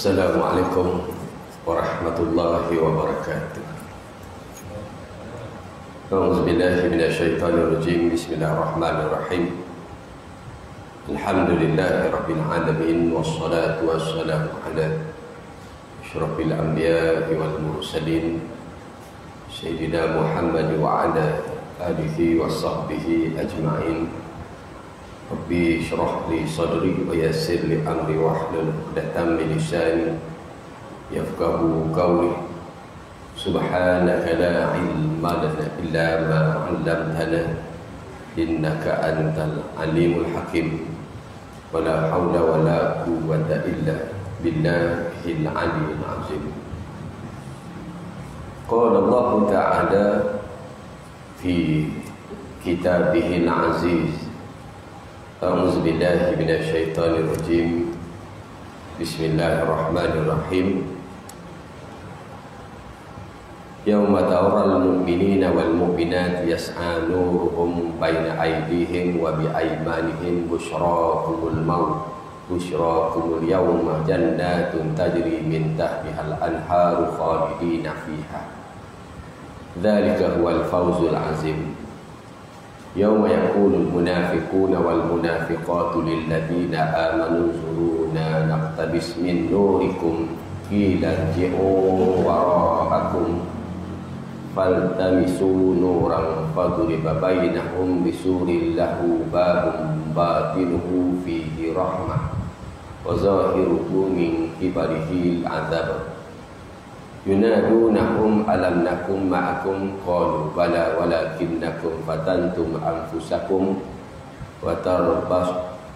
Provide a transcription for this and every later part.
Assalamualaikum warahmatullahi wabarakatuh. A'udzubillahi minasyaitonirrajim. Bismillahirrahmanirrahim. Alhamdulillahi rabbil alamin wassalatu wassalamu ala asyrafil anbiya'i wal mursalin sayyidina Muhammad wa ala alihi wa sahbihi ajma'in. Rabbi syrah li sadri wa yassir li amri wahlul 'uqdatam min lisani yafqahu qawli. Subhanaka la ilma lana illa ma 'allamtana innaka antal alimul hakim. Wa la haula wa la quwwata illa billahil aliyyil azim. Qala Allah ta'ala fi kitabihil aziz. A'udzubillahi minasyaitonirrajim. Bismillahirrahmanirrahim. Yauma taral mu'minina wal mu'minat yas'a nuruhum baina aydihim wa bi aymanihim busyrakumul maut busyrakumul yawma jannatun tajri min tahtihal anharu khalidina fiha. Dzalika huwal fawzul azim. Yawma yaqulul munafiquna wal munafiqatu lil ladzina amanu zuruna naqtabis min nurikum qila irji'u wara'akum faltamisu nuran fadriba bainahum bisurin lahu babun batinuhu fihi rahmah wa zahiruhu min qibalihi al-'adzab. Yunadunahum alam nakum ma'akum qalu bala walakinnakum fatantum anfusakum wa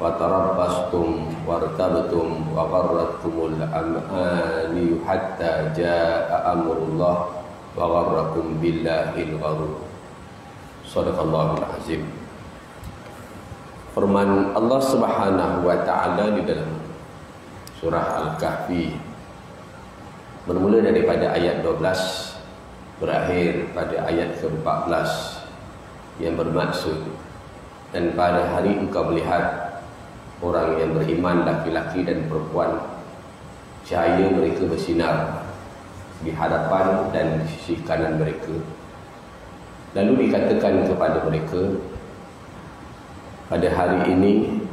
tarabbastum wartabtum wa gharratkumul amani hatta jaa amrullah wa gharrakum billahil gharur. Shadaqallahul azim. Firman Allah Subhanahu wa taala di dalam surah Al-Kahfi bermula daripada ayat 12 berakhir pada ayat ke-14 yang bermaksud, dan pada hari engkau melihat orang yang beriman laki-laki dan perempuan cahaya mereka bersinar di hadapan dan di sisi kanan mereka, lalu dikatakan kepada mereka, pada hari ini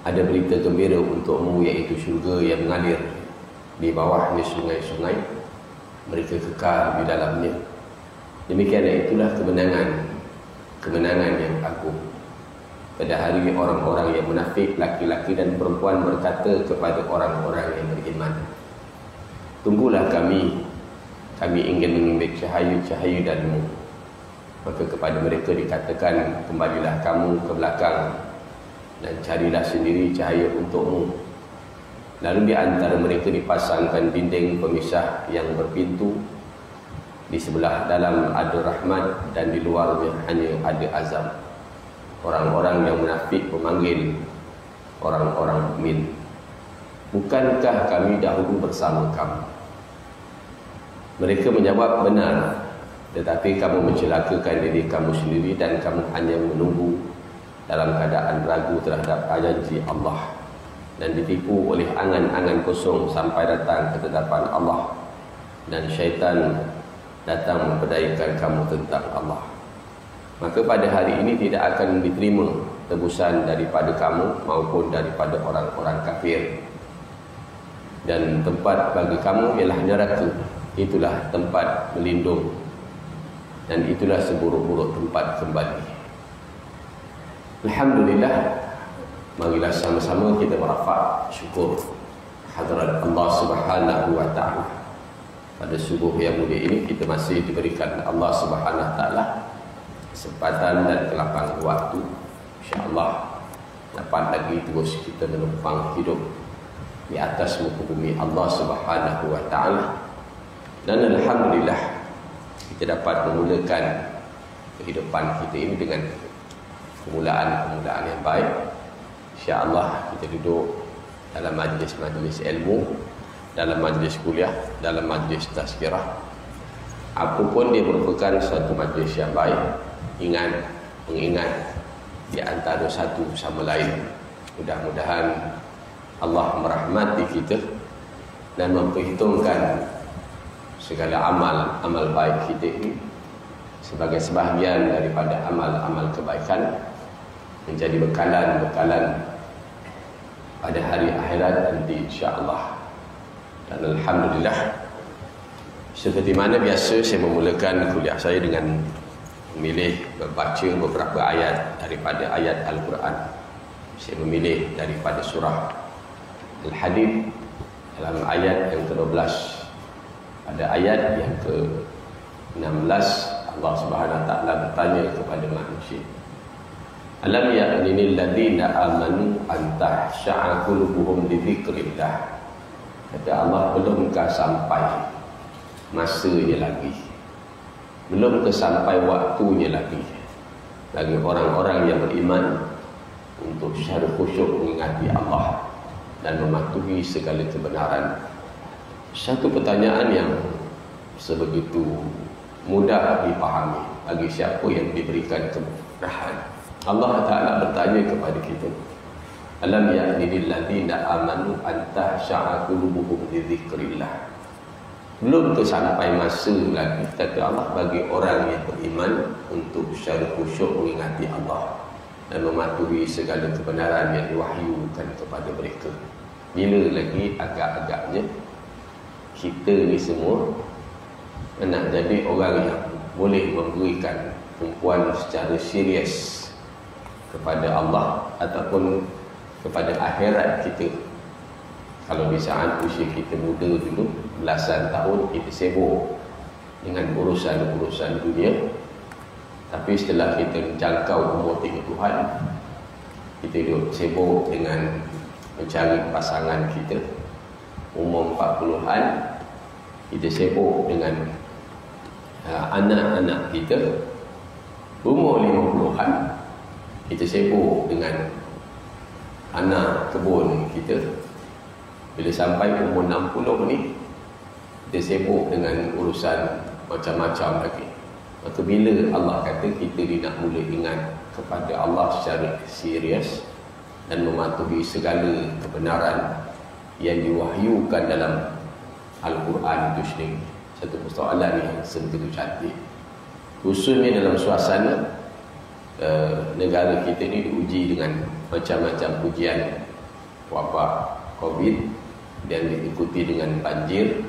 ada berita gembira untukmu, iaitu syurga yang mengalir di bawahnya sungai-sungai, mereka kekal di dalamnya. Demikianlah itulah kemenangan yang agung. Pada hari ini orang-orang yang munafik laki-laki dan perempuan berkata kepada orang-orang yang beriman, tunggulah kami ingin mengambil cahaya-cahaya darimu. Maka kepada mereka dikatakan, kembalilah kamu ke belakang dan carilah sendiri cahaya untukmu. Lalu di antara mereka dipasangkan dinding pemisah yang berpintu. Di sebelah dalam ada rahmat dan di luarnya hanya ada azab. Orang-orang yang munafik memanggil orang-orang mukmin, bukankah kami dahulu bersama kamu? Mereka menjawab, benar, tetapi kamu mencelakakan diri kamu sendiri dan kamu hanya menunggu dalam keadaan ragu terhadap janji Allah dan ditipu oleh angan-angan kosong sampai datang ketetapan Allah, dan syaitan datang memperdayaikan kamu tentang Allah. Maka pada hari ini tidak akan diterima tebusan daripada kamu maupun daripada orang-orang kafir, dan tempat bagi kamu ialah neraka. Itulah tempat melindung dan itulah seburuk-buruk tempat kembali. Alhamdulillah, marilah sama-sama kita merafak syukur hadrat Allah Subhanahu wa taala. Pada subuh yang mulia ini kita masih diberikan Allah Subhanahu wa taala kesempatan dan kelapangan waktu, insya-Allah dapat lagi terus kita menumpang hidup di atas muka bumi Allah Subhanahu wa taala. Dan alhamdulillah kita dapat memulakan kehidupan kita ini dengan permulaan yang baik. InsyaAllah kita duduk dalam majlis-majlis ilmu, dalam majlis kuliah, dalam majlis tazkirah. Apapun dia merupakan suatu majlis yang baik. Mengingat di antara satu sama lain. Mudah-mudahan Allah merahmati kita dan memperhitungkan segala amal baik kita ini sebagai sebahagian daripada amal-amal kebaikan, menjadi bekalan pada hari akhirat nanti insya-Allah. Dan alhamdulillah, seperti mana biasa saya memulakan kuliah saya dengan memilih membaca beberapa ayat daripada ayat Al-Quran. Saya memilih daripada surah Al-Hadid dalam ayat yang ke-12. Pada ayat yang ke-16 Allah Subhanahu wa taala bertanya kepada manusia, alam ya'nil ladzina amanu an tahsha'a qulubuhum li dzikrillah. Kata Allah, belumkah sampai masanya lagi, belumkah sampai waktunya lagi bagi orang-orang yang beriman untuk secara khusyuk mengingati Allah dan mematuhi segala kebenaran. Satu pertanyaan yang sebegitu mudah dipahami bagi siapa yang diberikan kemudahan. Allah Ta'ala bertanya kepada kita, alam ya'nil ladzina amanu an tahsha'a qulubuhum li dzikrillah. Belum tu sampai masa lagi, kata Allah, bagi orang yang beriman untuk secara khusyuk mengingati Allah dan mematuhi segala kebenaran yang diwahyukan kepada mereka. Bila lagi agak-agaknya kita ni semua nak jadi orang yang boleh memberikan tumpuan secara serius kepada Allah ataupun kepada akhirat kita. Kalau di saat usia kita muda dulu, belasan tahun, kita sibuk dengan urusan-urusan dunia. Tapi setelah kita menjangkau umur 30-an, kita duduk sibuk dengan mencari pasangan kita. Umur 40-an, kita sibuk dengan anak-anak kita. Umur 50-an, kita sibuk dengan anak kebun kita. Bila sampai umur 60 ni, kita sibuk dengan urusan macam-macam lagi. Maka bila Allah kata kita nak mula ingat kepada Allah secara serius dan mematuhi segala kebenaran yang diwahyukan dalam Al-Quran itu sendiri, satu persoalan yang sebegitu cantik. Khususnya dalam suasana negara kita ni diuji dengan macam-macam ujian wabak COVID dan diikuti dengan banjir.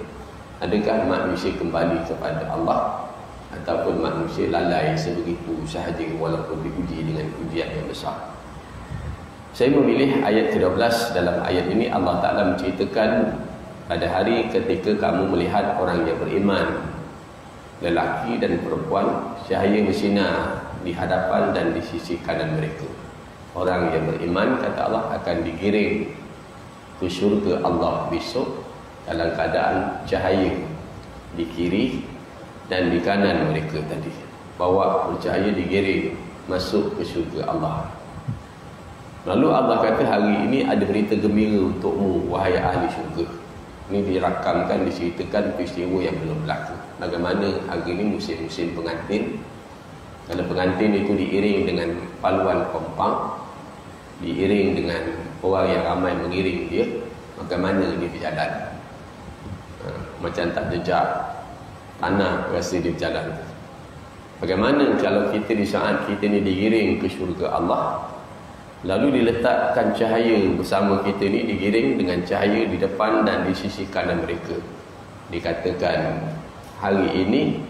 Adakah manusia kembali kepada Allah ataupun manusia lalai sebegitu sahaja walaupun diuji dengan ujian yang besar? Saya memilih ayat ke-12. Dalam ayat ini Allah Ta'ala menceritakan pada hari ketika kamu melihat orang yang beriman, lelaki dan perempuan, cahaya bersinar di hadapan dan di sisi kanan mereka. Orang yang beriman, kata Allah, akan digiring ke syurga Allah besok dalam keadaan cahaya di kiri dan di kanan mereka tadi. Bawa bercahaya, digiring masuk ke syurga Allah. Lalu Allah kata, hari ini ada berita gembira untukmu, wahai ahli syurga. Ini dirakamkan, diceritakan peristiwa yang belum berlaku. Bagaimana hari ini musim-musim pengantin. Kalau pengantin itu diiring dengan paluan kompang, diiring dengan orang yang ramai mengiring dia, bagaimana dia berjalan? Macam tak jejak tanah rasa dia berjalan. Bagaimana kalau kita di saat kita ni digiring ke syurga Allah, lalu diletakkan cahaya bersama kita ni, digiring dengan cahaya di depan dan di sisi kanan mereka. Dikatakan, hari ini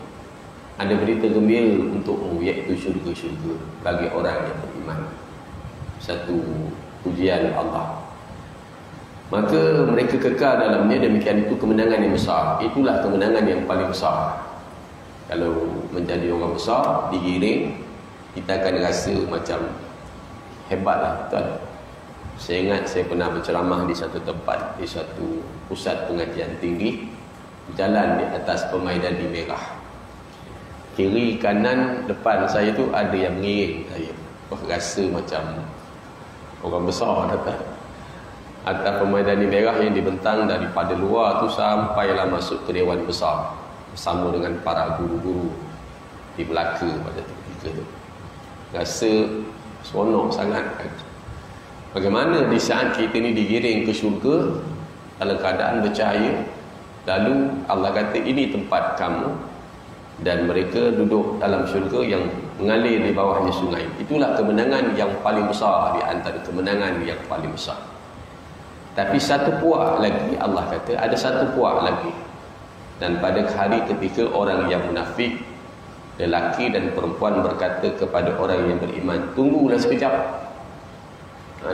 ada berita gembira untukmu, iaitu syurga-syurga bagi orang yang beriman. Satu ujian Allah. Maka mereka kekal dalamnya, demikian itu kemenangan yang besar. Itulah kemenangan yang paling besar. Kalau menjadi orang besar, digiring, kita akan rasa macam hebatlah, tuan. Saya ingat saya pernah berceramah di satu tempat, di satu pusat pengajian tinggi, berjalan di atas permaidani merah. Kiri, kanan, depan saya tu ada yang mengiring saya. Rasa macam orang besar datang. Atas permaidani merah yang dibentang daripada luar tu sampailah masuk ke Dewan Besar bersama dengan para guru-guru di Melaka pada ketika tu. Rasa seronok sangat. Bagaimana di saat kita ni digiring ke syurga, dalam keadaan bercahaya. Lalu Allah kata ini tempat kamu, dan mereka duduk dalam syurga yang mengalir di bawahnya sungai. Itulah kemenangan yang paling besar di antara kemenangan yang paling besar. Tapi satu puak lagi, Allah kata ada satu puak lagi. Dan pada hari ketika orang yang munafik, lelaki dan perempuan berkata kepada orang yang beriman, tunggulah sekejap.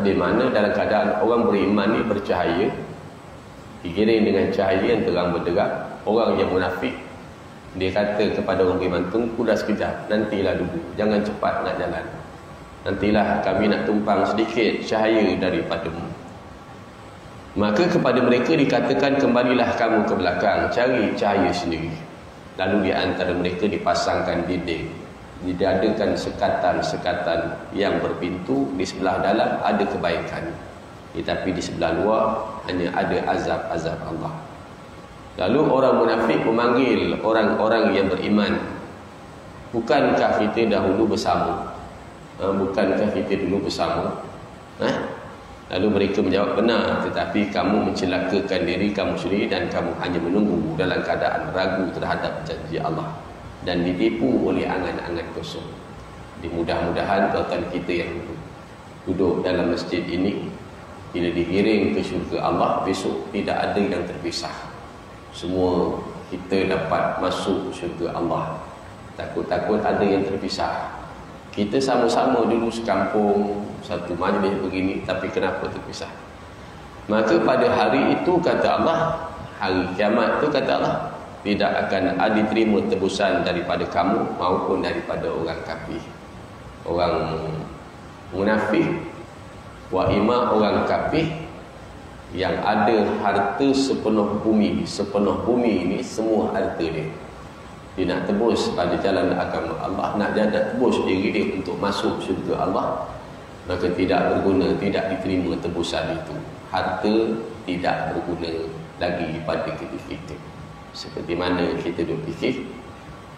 Di mana dalam keadaan orang beriman ni bercahaya, digiring dengan cahaya yang terang benderang. Orang yang munafik, dia kata kepada orang beriman, tunggulah sekejap, nantilah dulu, jangan cepat nak jalan, nantilah kami nak tumpang sedikit cahaya daripadamu. Maka kepada mereka dikatakan, kembalilah kamu ke belakang, cari cahaya sendiri. Lalu di antara mereka dipasangkan dinding, diadakan sekatan-sekatan yang berpintu. Di sebelah dalam ada kebaikan, tetapi di sebelah luar hanya ada azab-azab Allah. Lalu orang munafik memanggil orang-orang yang beriman, bukankah kita dahulu bersama? Bukankah kita dulu bersama? Lalu mereka menjawab, benar, tetapi kamu mencelakakan diri kamu sendiri dan kamu hanya menunggu dalam keadaan ragu terhadap janji Allah dan ditipu oleh angan-angan kosong. Mudah-mudahan tuan-tuan kita yang duduk dalam masjid ini, bila digiring ke syurga Allah, besok tidak ada yang terpisah. Semua kita dapat masuk syurga Allah. Takut-takut ada yang terpisah. Kita sama-sama dulu sekampung, satu majlis begini, tapi kenapa terpisah? Maka pada hari itu, kata Allah, hari kiamat itu, kata Allah, tidak akan diterima tebusan daripada kamu maupun daripada orang kafir. Orang munafik, wa ima orang kafir yang ada harta sepenuh bumi. Sepenuh bumi ini semua harta dia. Dia nak tebus pada jalan agama Allah, nak tebus diri dia untuk masuk syurga Allah, maka tidak berguna, tidak diterima tebusan itu. Harta tidak berguna lagi pada kita. Seperti mana kita duk fikir,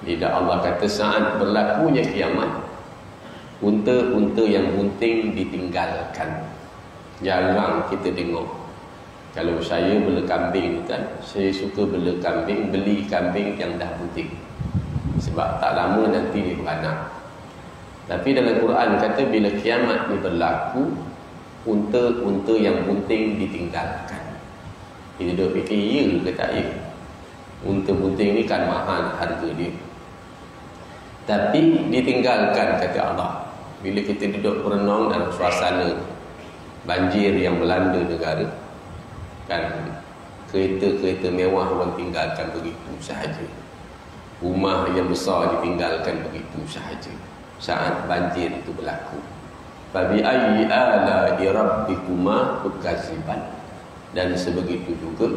bila Allah kata saat berlakunya kiamat, unta-unta yang bunting ditinggalkan. Jarang kita tengok. Kalau saya bela kambing kan, saya suka beli kambing yang dah bunting, sebab tak lama nanti dia beranak. Tapi dalam Quran kata bila kiamat ni berlaku, unta-unta yang bunting ditinggalkan. Kita duduk fikir, ya ke tak ya? Unta bunting ni kan mahal harga dia, tapi ditinggalkan, kata Allah. Bila kita duduk berenang dalam suasana banjir yang melanda negara, kan, kereta-kereta mewah orang tinggalkan begitu sahaja. Rumah yang besar ditinggalkan begitu sahaja saat banjir itu berlaku. Fabi ayyi ala'i rabbikuma tukadziban. Dan sebegitu juga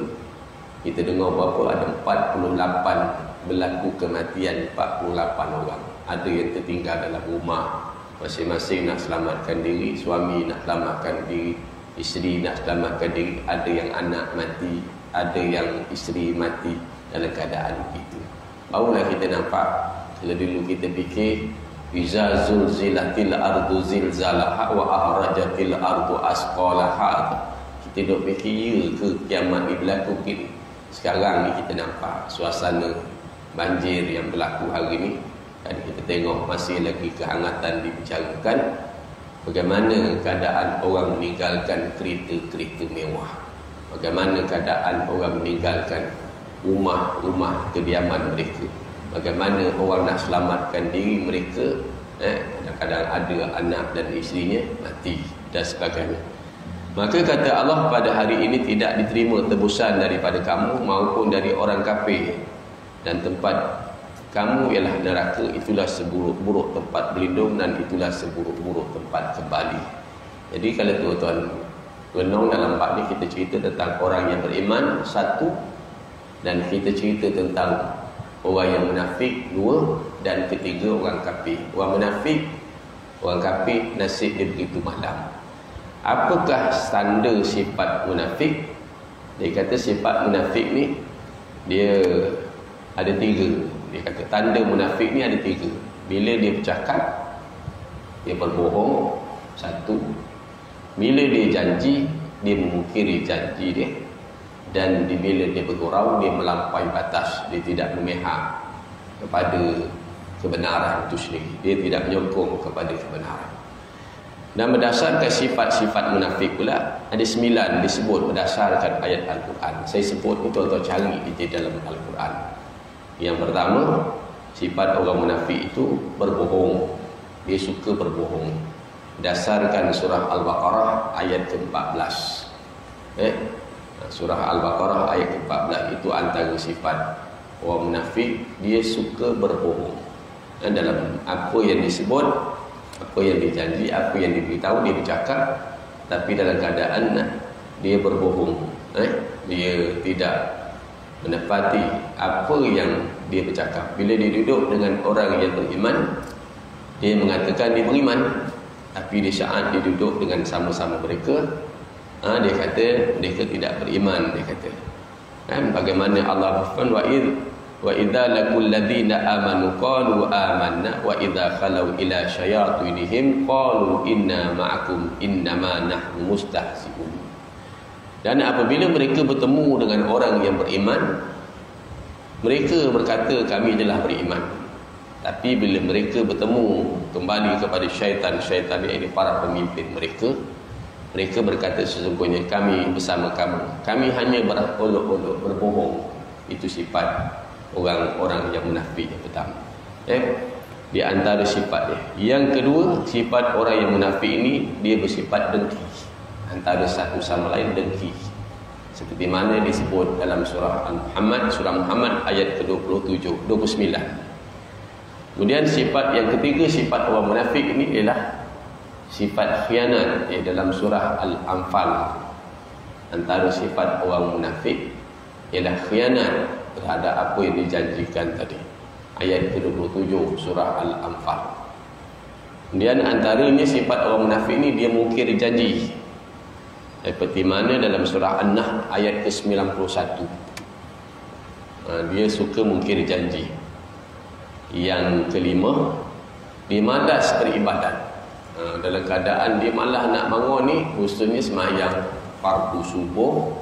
kita dengar berapa ada 48 berlaku kematian 48 orang. Ada yang tertinggal dalam rumah, masing-masing nak selamatkan diri, suami nak selamatkan diri, isteri nak selamatkan diri, ada yang anak mati, ada yang isteri mati dalam keadaan begitu. Barulah kita nampak, kalau dulu kita fikir iza zulzilatil ardu zilzalaha wa ahrajatil ardu asqalaha, kita duk fikir ya ke kiamat ni berlaku begini. Sekarang ni kita nampak suasana banjir yang berlaku hari ni, dan kita tengok masih lagi kehangatan dibicarakan bagaimana keadaan orang meninggalkan kereta-kereta mewah, bagaimana keadaan orang meninggalkan rumah-rumah kediaman mereka, bagaimana orang nak selamatkan diri mereka, kadang-kadang ada anak dan isterinya mati dan sebagainya. Maka kata Allah, pada hari ini tidak diterima tebusan daripada kamu maupun dari orang kafir, dan tempat kamu ialah neraka, itulah seburuk-buruk tempat berlindung dan itulah seburuk-buruk tempat kembali. Jadi kalau tuan-tuan renung dalam bab ni, kita cerita tentang orang yang beriman satu, dan kita cerita tentang orang yang munafik dua, dan ketiga orang kafir. Orang munafik, orang kafir nasib dia begitu malam. Apakah tanda sifat munafik? Dia kata sifat munafik ni dia ada tiga. Dia kata tanda munafik ni ada tiga. Bila dia bercakap, dia berbohong, satu. Bila dia janji, dia memungkiri janji dia. Dan bila dia bergurau, dia melampaui batas, dia tidak memihak kepada kebenaran itu sendiri, dia tidak menyokong kepada kebenaran. Dan berdasarkan sifat-sifat munafik pula, ada 9 disebut berdasarkan ayat Al-Quran. Saya sebut itu atau cari di dalam Al-Quran. Yang pertama, sifat orang munafik itu berbohong. Dia suka berbohong. Berdasarkan surah Al-Baqarah ayat ke-14. Surah Al-Baqarah ayat ke-14 itu antara sifat orang munafik, dia suka berbohong. Dan dalam apa yang disebut, apa yang dijanji, apa yang diberitahu, dia bercakap, tapi dalam keadaan dia berbohong. Dia tidak menepati apa yang dia bercakap. Bila dia duduk dengan orang yang beriman, dia mengatakan dia beriman, tapi di saat dia duduk dengan sama-sama mereka, dia kata mereka tidak beriman. Dia kata, bagaimana Allah berfirman, wa idza laqul ladzina amanu qalu amanna wa idza khalau ila syayatinihim qalu inna ma'akum innama nahnu mustahzi'un. Dan apabila mereka bertemu dengan orang yang beriman, mereka berkata kami adalah beriman. Tapi bila mereka bertemu kembali kepada syaitan-syaitan, iaitu para pemimpin mereka, mereka berkata sesungguhnya kami bersama kamu, kami hanya berolok-olok, berbohong. Itu sifat orang-orang yang munafik yang pertama. Di antara sifat dia. Yang kedua, sifat orang yang munafik ini, dia bersifat dengki. Antara satu sama lain dengki. Seperti mana disebut dalam surah Al-Muhammad, surah Muhammad ayat ke-27, 29. Kemudian sifat yang ketiga, sifat orang munafik ini ialah sifat khianat. Dalam surah Al-Anfal, antara sifat orang munafik ialah khianat terhadap apa yang dijanjikan tadi. Ayat ke-27 surah Al-Anfal. Kemudian antaranya sifat orang munafik ini, dia mungkir janji. Seperti mana dalam surah An-Nahl ayat ke-91. Dia suka mungkir janji. Yang kelima, dia malas beribadat. Dalam keadaan dia malah nak bangun ni, khususnya sembahyang fardu subuh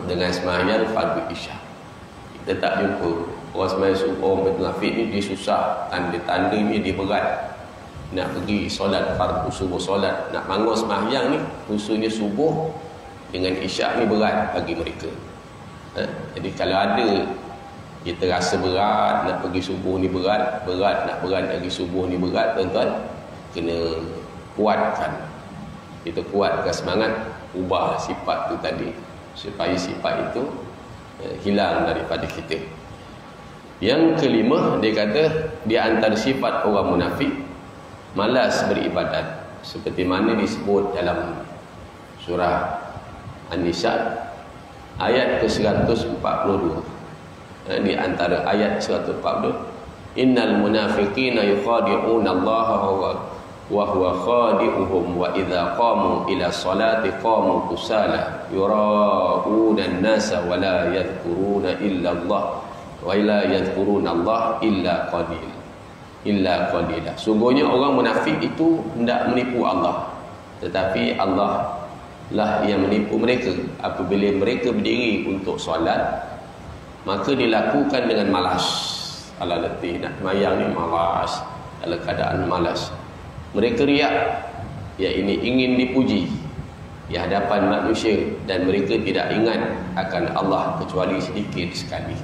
dengan sembahyang fardu isya. Kita tak jumpa orang sembahyang subuh, orang munafik ni dia susah, tanda-tandanya dia berat nak pergi solat fardu subuh, solat nak bangun sembahyang ni, khususnya subuh dengan isya ni berat bagi mereka. Jadi kalau ada kita rasa berat nak pergi subuh ni, berat nak pergi subuh ni berat, tuan-tuan, kena kuatkan. Kita kuatkan semangat, ubah sifat tu tadi supaya sifat itu hilang daripada kita. Yang kelima, dia kata di antara sifat orang munafik, malas beribadat. Seperti mana disebut dalam surah An-Nisa ayat ke-142. Di antara ayat 142, innal munafiqina yukhadi'una Allah wa huwa khadi'uhum wa idza qamu ila salati qamu kusala yura'una an-nasa wa la yadhkuruna illa Allah wa la yadhkuruna Allah illa qalila. Sungguhnya orang munafik itu hendak menipu Allah, tetapi Allah lah yang menipu mereka. Apabila mereka berdiri untuk solat, maka dilakukan dengan malas. Ala letih nak mayang ni malas, dalam keadaan malas. Mereka riak, ini ingin dipuji di hadapan manusia, dan mereka tidak ingat akan Allah kecuali sedikit sekali.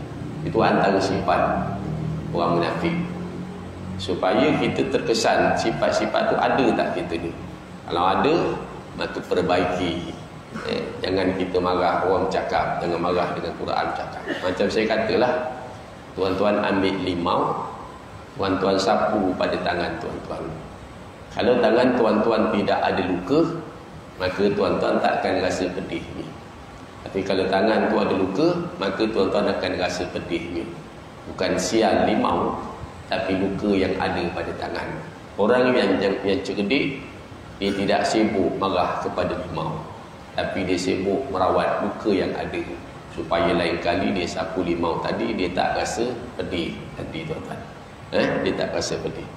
Itu antara sifat orang munafik. Supaya kita terkesan sifat-sifat tu ada tak kita ni. Kalau ada, maka perbaiki. Jangan kita marah orang bercakap, jangan marah dengan Quran bercakap. Macam saya katalah, tuan-tuan ambil limau, tuan-tuan sapu pada tangan tuan-tuan. Kalau tangan tuan-tuan tidak ada luka, maka tuan-tuan tak akan rasa pedih ni. Tapi kalau tangan tu ada luka, maka tuan-tuan akan rasa pedih ni. Bukan sial limau, tapi luka yang ada pada tangan. Orang yang cerdik, dia tidak sibuk marah kepada limau, tapi dia sibuk merawat luka yang ada, supaya lain kali dia sapu limau tadi, dia tak rasa pedih tadi, tuan-tuan. Dia tak rasa pedih.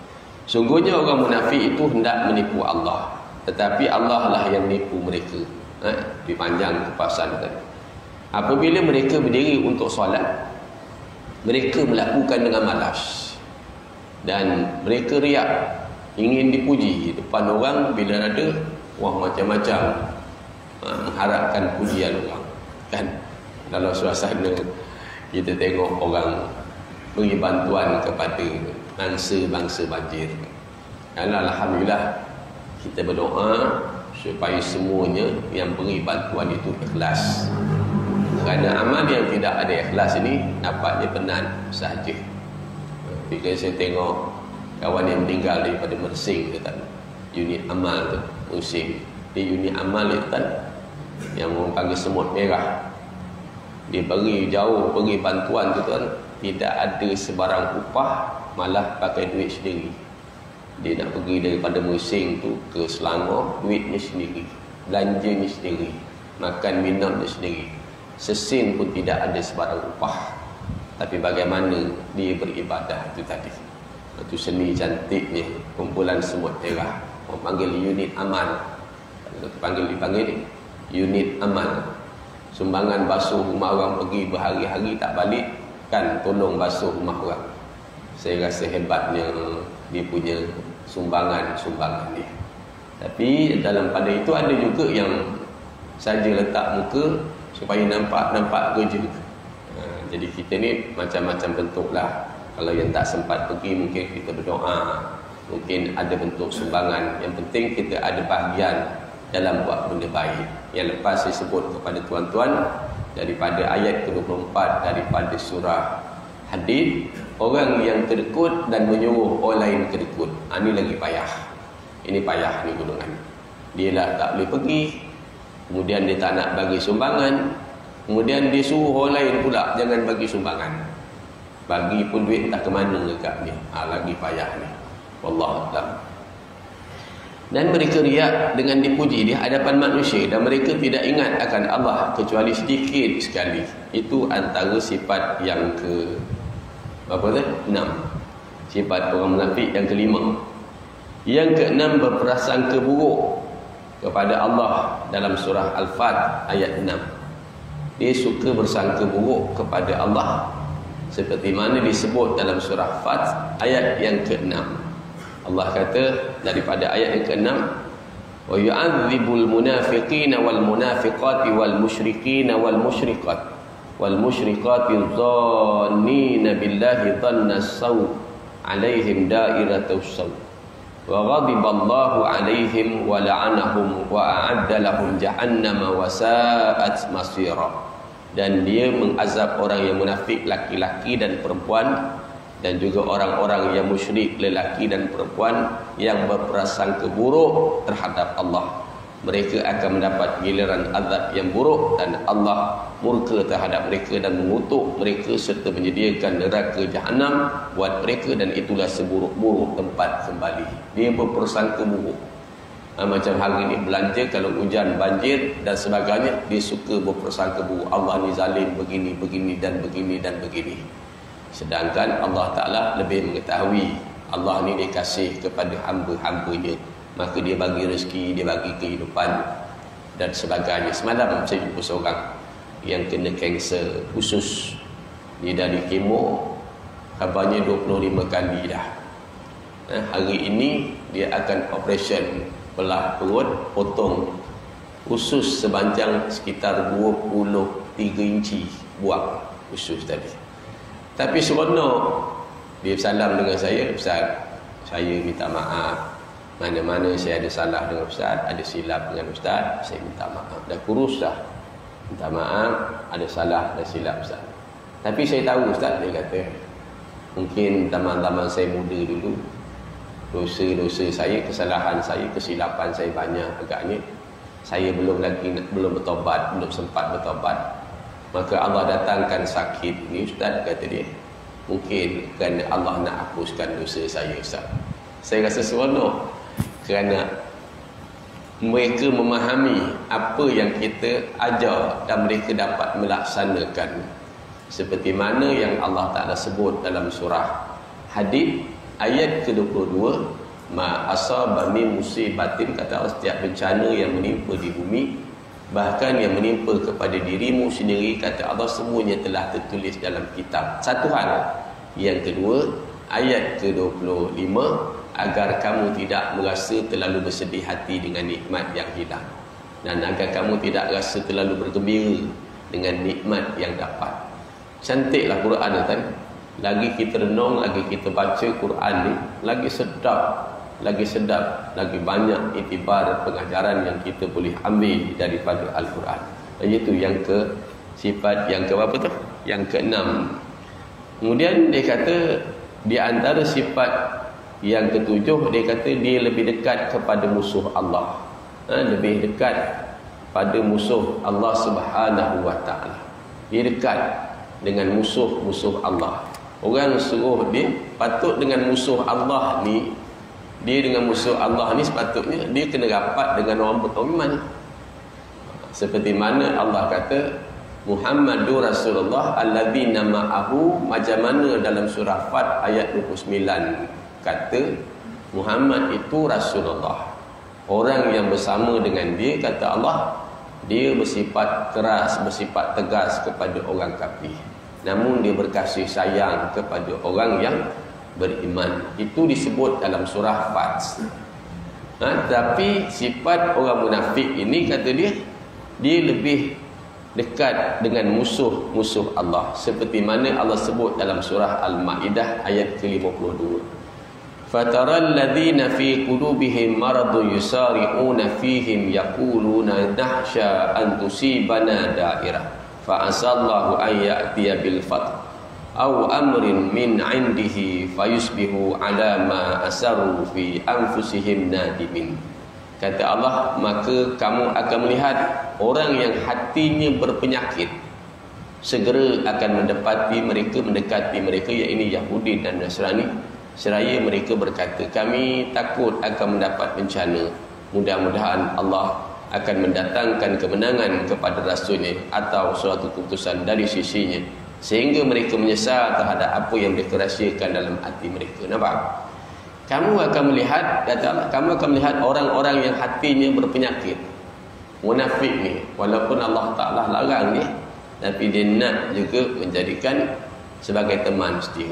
Sungguhnya orang munafik itu hendak menipu Allah, tetapi Allah lah yang menipu mereka. Dipanjang kepasan tadi. Apabila mereka berdiri untuk solat, mereka melakukan dengan malas dan mereka riak, ingin dipuji depan orang. Bila ada, wah macam-macam mengharapkan pujian orang, kan? Dalam suasana kita tengok orang beri bantuan kepada bangsa-bangsa banjir, dan alhamdulillah kita berdoa supaya semuanya yang beri bantuan itu ikhlas. Kerana amal yang tidak ada ikhlas ini nampaknya penat sahaja. Bila saya tengok kawan yang meninggal daripada Mersing, unit amal tu, Mersing, di unit amal itu yang orang panggil semut merah, dia beri jauh, beri bantuan tu tuan, tidak ada sebarang upah, malah pakai duit sendiri. Dia nak pergi daripada Mersing tu ke Selangor, duitnya sendiri, belanjanya sendiri, makan minumnya sendiri, sesin pun tidak ada sebarang upah. Tapi bagaimana dia beribadah itu tadi, itu seni cantiknya kumpulan semut merah. Orang panggil unit amal, dipanggil unit amal. Sumbangan basuh rumah orang, pergi berhari-hari tak balik, kan tolong basuh rumah orang. Saya rasa hebatnya dia punya sumbangan dia. Tapi dalam pada itu ada juga yang saja letak muka supaya nampak kerja. Jadi kita ni macam-macam bentuk lah. Kalau yang tak sempat pergi, mungkin kita berdoa, mungkin ada bentuk sumbangan. Yang penting kita ada bahagian dalam buat benda baik. Yang lepas saya sebut kepada tuan-tuan daripada ayat ke-24 daripada surah Hadid, orang yang kedekut dan menyuruh orang lain kedekut, ini lagi payah. Ini payah ni golongan. Dia lah tak boleh pergi, kemudian dia tak nak bagi sumbangan, kemudian dia suruh orang lain pula jangan bagi sumbangan. Bagi pun duit tak ke mana dekat ni. Lagi payah ni. Wallahu a'lam. Dan mereka riak dengan dipuji di hadapan manusia, dan mereka tidak ingat akan Allah kecuali sedikit sekali. Itu antara sifat yang ke 6. Sifat orang munafik yang kelima. Yang keenam, berprasangka buruk kepada Allah dalam surah Al-Fat ayat 6. Dia suka bersangka buruk kepada Allah, seperti mana disebut dalam surah Fat ayat yang ke-6. Allah kata daripada ayat yang ke-6, wa yu'adzibul munafiqina wal munafiqati wal musyrikina wal musyriqat wal musyrikati dhannina billahi dhannas saw alaihim dairatus saw wa ghadiballahu alaihim wa la'anahum wa a'adda lahum jahannama wa sa'at masira. Dan dia mengazab orang yang munafik laki-laki dan perempuan, dan juga orang-orang yang musyrik lelaki dan perempuan yang berprasangka buruk terhadap Allah. Mereka akan mendapat giliran azab yang buruk, dan Allah murka terhadap mereka dan mengutuk mereka serta menyediakan neraka jahanam buat mereka, dan itulah seburuk-buruk tempat kembali. Dia berprasangka buruk. Macam hari ni belanja, kalau hujan banjir dan sebagainya, dia suka berprasangka buruk. Allah ni zalim, begini dan begini dan begini. Sedangkan Allah Ta'ala lebih mengetahui. Allah ni dia kasih kepada hamba-hambanya, maka dia bagi rezeki, dia bagi kehidupan dan sebagainya. Semalam saya jumpa seorang yang kena kanser khusus. Dia dari kemo, kabarnya 25 kali dah. Hari ini dia akan operation belah perut, potong usus sepanjang sekitar 23 inci, buang usus tadi. Tapi seronok, dia salam dengan saya, Ustaz, saya minta maaf, mana-mana saya ada salah dengan Ustaz, ada silap dengan Ustaz, saya minta maaf. Dah kurus dah, minta maaf, ada salah dan silap Ustaz. Tapi saya tahu Ustaz, dia kata, mungkin zaman-zaman saya muda dulu, dosa-dosa saya, kesalahan saya, kesilapan saya banyak agaknya. Saya belum bertobat, belum sempat bertobat. Maka Allah datangkan sakit ni Ustaz, kata dia, mungkin kerana Allah nak hapuskan dosa saya Ustaz. Saya rasa seronok kerana mereka memahami apa yang kita ajar dan mereka dapat melaksanakan. Seperti mana yang Allah Ta'ala sebut dalam surah Hadid ayat ke-22, ma asaba min musibatin, kata Allah, setiap bencana yang menimpa di bumi, bahkan yang menimpa kepada dirimu sendiri, kata Allah, semuanya telah tertulis dalam kitab. Satu hal. Yang kedua, ayat ke-25, agar kamu tidak merasa terlalu bersedih hati dengan nikmat yang hilang, dan agar kamu tidak rasa terlalu bergembira dengan nikmat yang dapat. Cantiklah Quran kan? Lagi kita renung, lagi kita baca Quran ni, lagi sedap, lagi banyak iktibar pengajaran yang kita boleh ambil daripada Al-Quran. Iaitu yang ke sifat yang ke berapa tu? Yang ke-6. Kemudian dia kata di antara sifat yang ke-7, dia kata dia lebih dekat kepada musuh Allah. Lebih dekat pada musuh Allah Subhanahu wa taala. Dia dekat dengan musuh-musuh Allah. Orang suruh dia patut dengan musuh Allah ni, dia dengan musuh Allah ni sepatutnya dia kena rapat dengan orang beriman. Seperti mana Allah kata Muhammadur Rasulullah alladzina ma'ahu, macam mana dalam surah Fat ayat 29 kata Muhammad itu Rasulullah, orang yang bersama dengan dia, kata Allah, dia bersifat keras, bersifat tegas kepada orang kafir, namun dia berkasih sayang kepada orang yang beriman. Itu disebut dalam surah Fat. Tapi sifat orang munafik ini, kata dia lebih dekat dengan musuh-musuh Allah, seperti mana Allah sebut dalam surah Al-Maidah ayat ke-52. Fataral ladzina fi qulubihim maradun yusari'una fihim yaquluna nahsha an tusibana da'irah fa asallahu an ya'tiya bil fath aw amrin min 'indihi fayusbihu 'ala ma asaru fi anfusihim nadimin. Kata Allah, maka kamu akan melihat orang yang hatinya berpenyakit segera akan mendekati mereka, iaitu Yahudi dan Nasrani, seraya mereka berkata, kami takut akan mendapat bencana. Mudah-mudahan Allah akan mendatangkan kemenangan kepada Rasulnya atau suatu keputusan dari sisinya, sehingga mereka menyesal terhadap apa yang mereka rahsiakan dalam hati mereka. Nampak? Kamu akan melihat, kata Allah, kamu akan melihat orang-orang yang hatinya berpenyakit. Munafik ni, walaupun Allah Ta'ala larang dia, tapi dia nak juga menjadikan sebagai teman setia.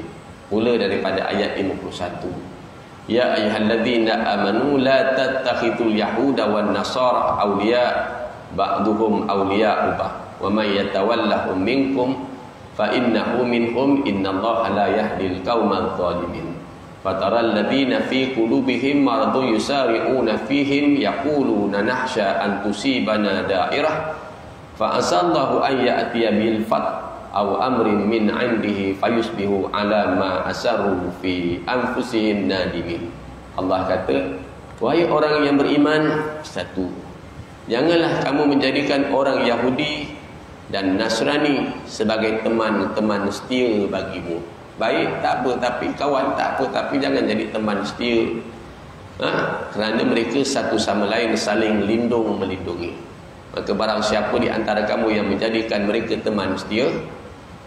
Mula daripada ayat 51. Ya ayyuhalladzina amanu la tattakhidul yahuda wan nasara awliya ba'duhum awliya'u ba'd wa may yatawallahum minkum fa innahu minhum innallaha la yahdil qaumadz zalimin. Fataral ladzina fi qulubihim maradun yusari'una fihim yaquluna nahsha an tusibana da'irah fa asallahu an ya'tiya bil fath aw amrin min 'indihi fayusbihu 'ala ma asaru fi anfusihim nadimin. Allah kata, wahai orang yang beriman, satu, janganlah kamu menjadikan orang Yahudi dan Nasrani sebagai teman-teman setia bagimu. Baik, tak apa, tapi kawan, tak apa, tapi jangan jadi teman setia. Kerana mereka satu sama lain saling melindungi. Maka barang siapa di antara kamu yang menjadikan mereka teman setia,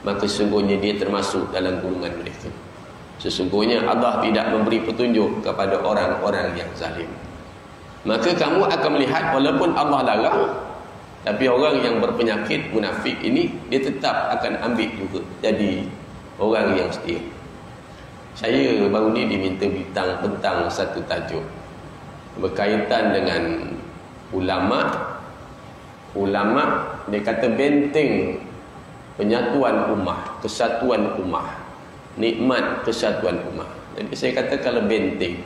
maka sesungguhnya dia termasuk dalam golongan mereka. Sesungguhnya Allah tidak memberi petunjuk kepada orang-orang yang zalim. Maka kamu akan melihat, walaupun Allah larang, tapi orang yang berpenyakit munafik ini, dia tetap akan ambil juga jadi orang yang setia. Saya baru ni diminta bentang satu tajuk berkaitan dengan ulama. Dia kata benteng penyatuan ummah, kesatuan ummah, nikmat kesatuan ummah. Jadi saya kata kalau benteng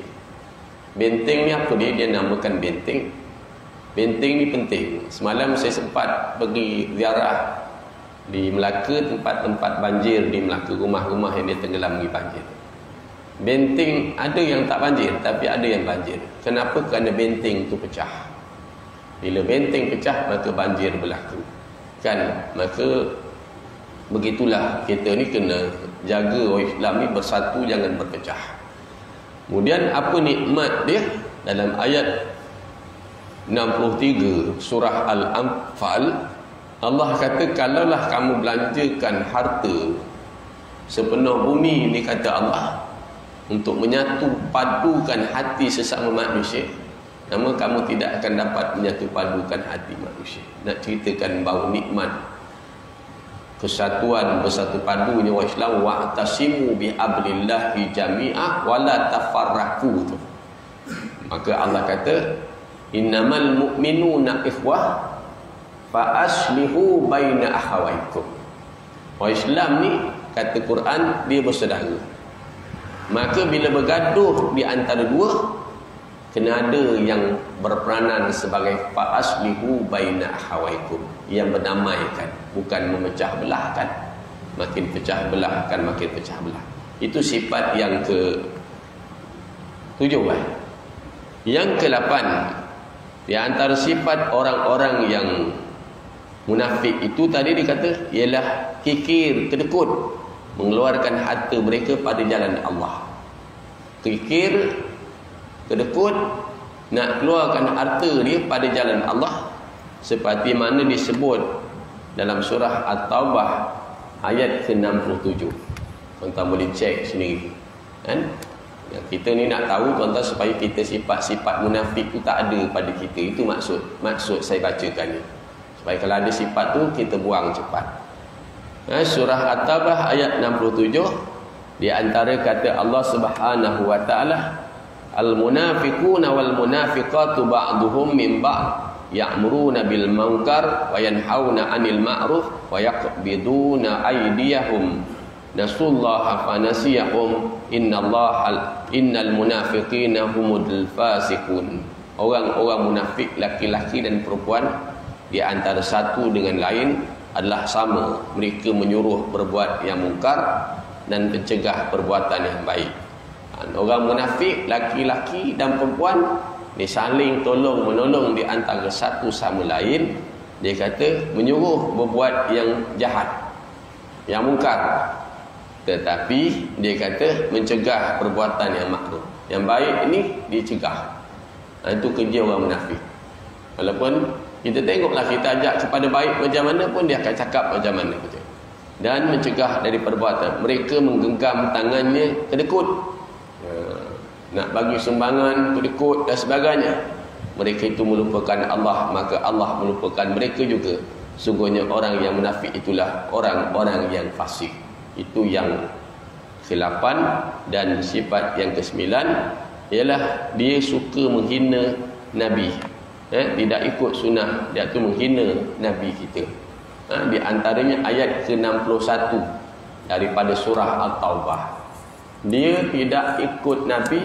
ni apa dia? Dia namakan benteng. Benteng ni penting. Semalam saya sempat pergi ziarah di Melaka, tempat-tempat banjir di Melaka, rumah-rumah yang dia tenggelam di banjir. Benteng ada yang tak banjir, tapi ada yang banjir. Kenapa? Kerana benteng tu pecah. Bila benteng pecah, maka banjir berlaku. Kan? Maka begitulah kita ni kena jaga orang Islam ni bersatu, jangan berpecah. Kemudian apa nikmat dia? Dalam ayat 63 surah Al-Anfal, Allah kata, kalaulah kamu belanjakan harta sepenuh bumi ni, kata Allah, untuk menyatu padukan hati sesama manusia, Nama kamu tidak akan dapat menyatu padukan hati manusia. Nak ceritakan bahawa nikmat kesatuan bersatu padunya wa Islam, wa'tasimu bi hablillahi jami'ah wa la tafarraqu. Maka Allah kata, innamal mu'minuna ikhwah fa aslihu baina akhawaikum. Wa Islam ni kata Quran dia bersaudara. Maka bila bergaduh di antara dua, kena ada yang berperanan sebagai fa aslihu baina akhawaikum, yang berdamaikan, bukan memecah belahkan. Makin pecah belah kan makin pecah belah. Itu sifat yang ke-7 kan. Yang ke-8, di antara sifat orang-orang yang munafik itu tadi dikata ialah kikir, kedekut, mengeluarkan harta mereka pada jalan Allah. Kikir, kedekut, nak keluarkan harta dia pada jalan Allah, seperti mana disebut dalam surah At-Taubah ayat ke-67. Tuan-tuan boleh cek sendiri kan? Yang kita ni nak tahu tuan-tuan, supaya kita sifat-sifat munafik tu tak ada pada kita. Itu maksud saya bacakan ni, supaya kalau ada sifat tu kita buang cepat. Surah At-Taubah ayat 67, di antara kata Allah Subhanahu wa taala, al-munafiquna wal munafiqatu ba'duhum min ba'd ya'muruna bil munkar wa yanhauna 'anil ma'ruf wa yaqbiduna aydiyahum nasullaha fanasiyahum innal munafiqina humul fasiqun. Orang-orang munafik laki-laki dan perempuan di antara satu dengan lain adalah sama, mereka menyuruh berbuat yang mungkar dan mencegah perbuatan yang baik. Orang munafik laki-laki dan perempuan dia saling tolong menolong di antara satu sama lain. Dia kata menyuruh berbuat yang jahat, yang mungkar, tetapi dia kata mencegah perbuatan yang makruf. Yang baik ini dicegah. Itu kerja orang munafik. Walaupun kita tengoklah, kita ajak kepada baik macam mana pun dia akan cakap macam mana pun. Dan mencegah dari perbuatan. Mereka menggenggam tangannya kedekut, nak bagi sumbangan, kedekut dan sebagainya. Mereka itu melupakan Allah, maka Allah melupakan mereka juga. Sungguhnya orang yang munafik itulah orang-orang yang fasik. Itu yang ke-8. Dan sifat yang ke-9 ialah dia suka menghina Nabi. Tidak ikut sunnah, dia tu menghina Nabi kita. Di antaranya ayat ke-61 daripada surah At-Taubah. Dia tidak ikut Nabi.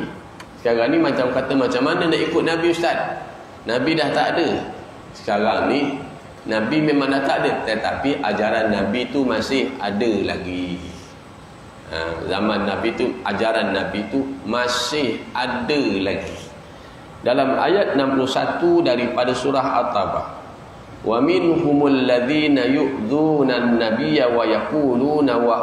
Sekarang ni macam kata, macam mana nak ikut Nabi Ustaz? Nabi dah tak ada. Sekarang ni Nabi memang dah tak ada, tetapi ajaran Nabi tu masih ada lagi. Zaman Nabi tu, ajaran Nabi tu masih ada lagi. Dalam ayat 61 daripada surah At-Taubah, wa minhumul ladzina yu'dzuna an-nabiyya wa yaquluna wa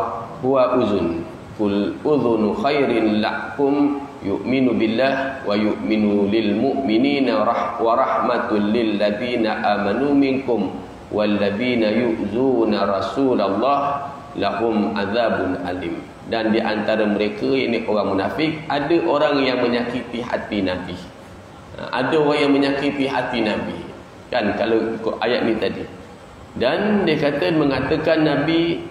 huwa uzun qul udhunu khairin lakum yu'minu billah wa yu'minu lil mu'minina wa rahmatul lil ladzina amanu minkum wal ladzina yu'dzuna rasulullah lahum adzabun alim. Dan di antara mereka, ini orang munafik, ada orang yang menyakiti hati Nabi. Ada orang yang menyakiti hati Nabi, kan, kalau ikut ayat ni tadi. Dan dia kata, mengatakan Nabi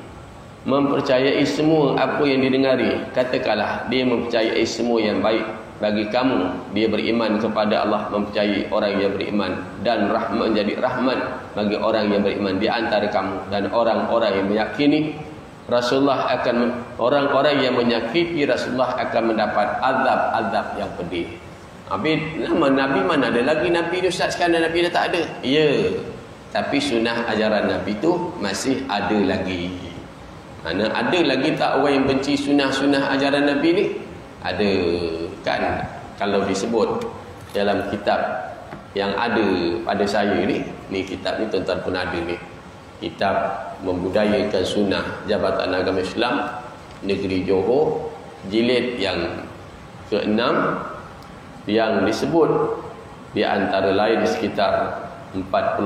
mempercayai semua apa yang didengari. Katakanlah dia mempercayai semua yang baik bagi kamu. Dia beriman kepada Allah, mempercayai orang yang beriman, dan rahmat, menjadi rahmat bagi orang yang beriman di antara kamu. Dan orang-orang yang meyakini Rasulullah orang-orang yang menyakiti Rasulullah akan mendapat azab-azab yang pedih. Habis nama Nabi mana ada lagi Nabi tu Ustaz? Sekarang Nabi dah tak ada. Ya, tapi sunnah ajaran Nabi tu masih ada lagi. Mana ada lagi tak orang yang benci sunnah-sunnah ajaran Nabi ni? Ada, kan? Kalau disebut dalam kitab yang ada pada saya ni kitab ni tuan-tuan pun ada ni. Kitab Membudayakan Sunnah Jabatan Agama Islam Negeri Johor, jilid yang ke-6, yang disebut di antara lain sekitar 48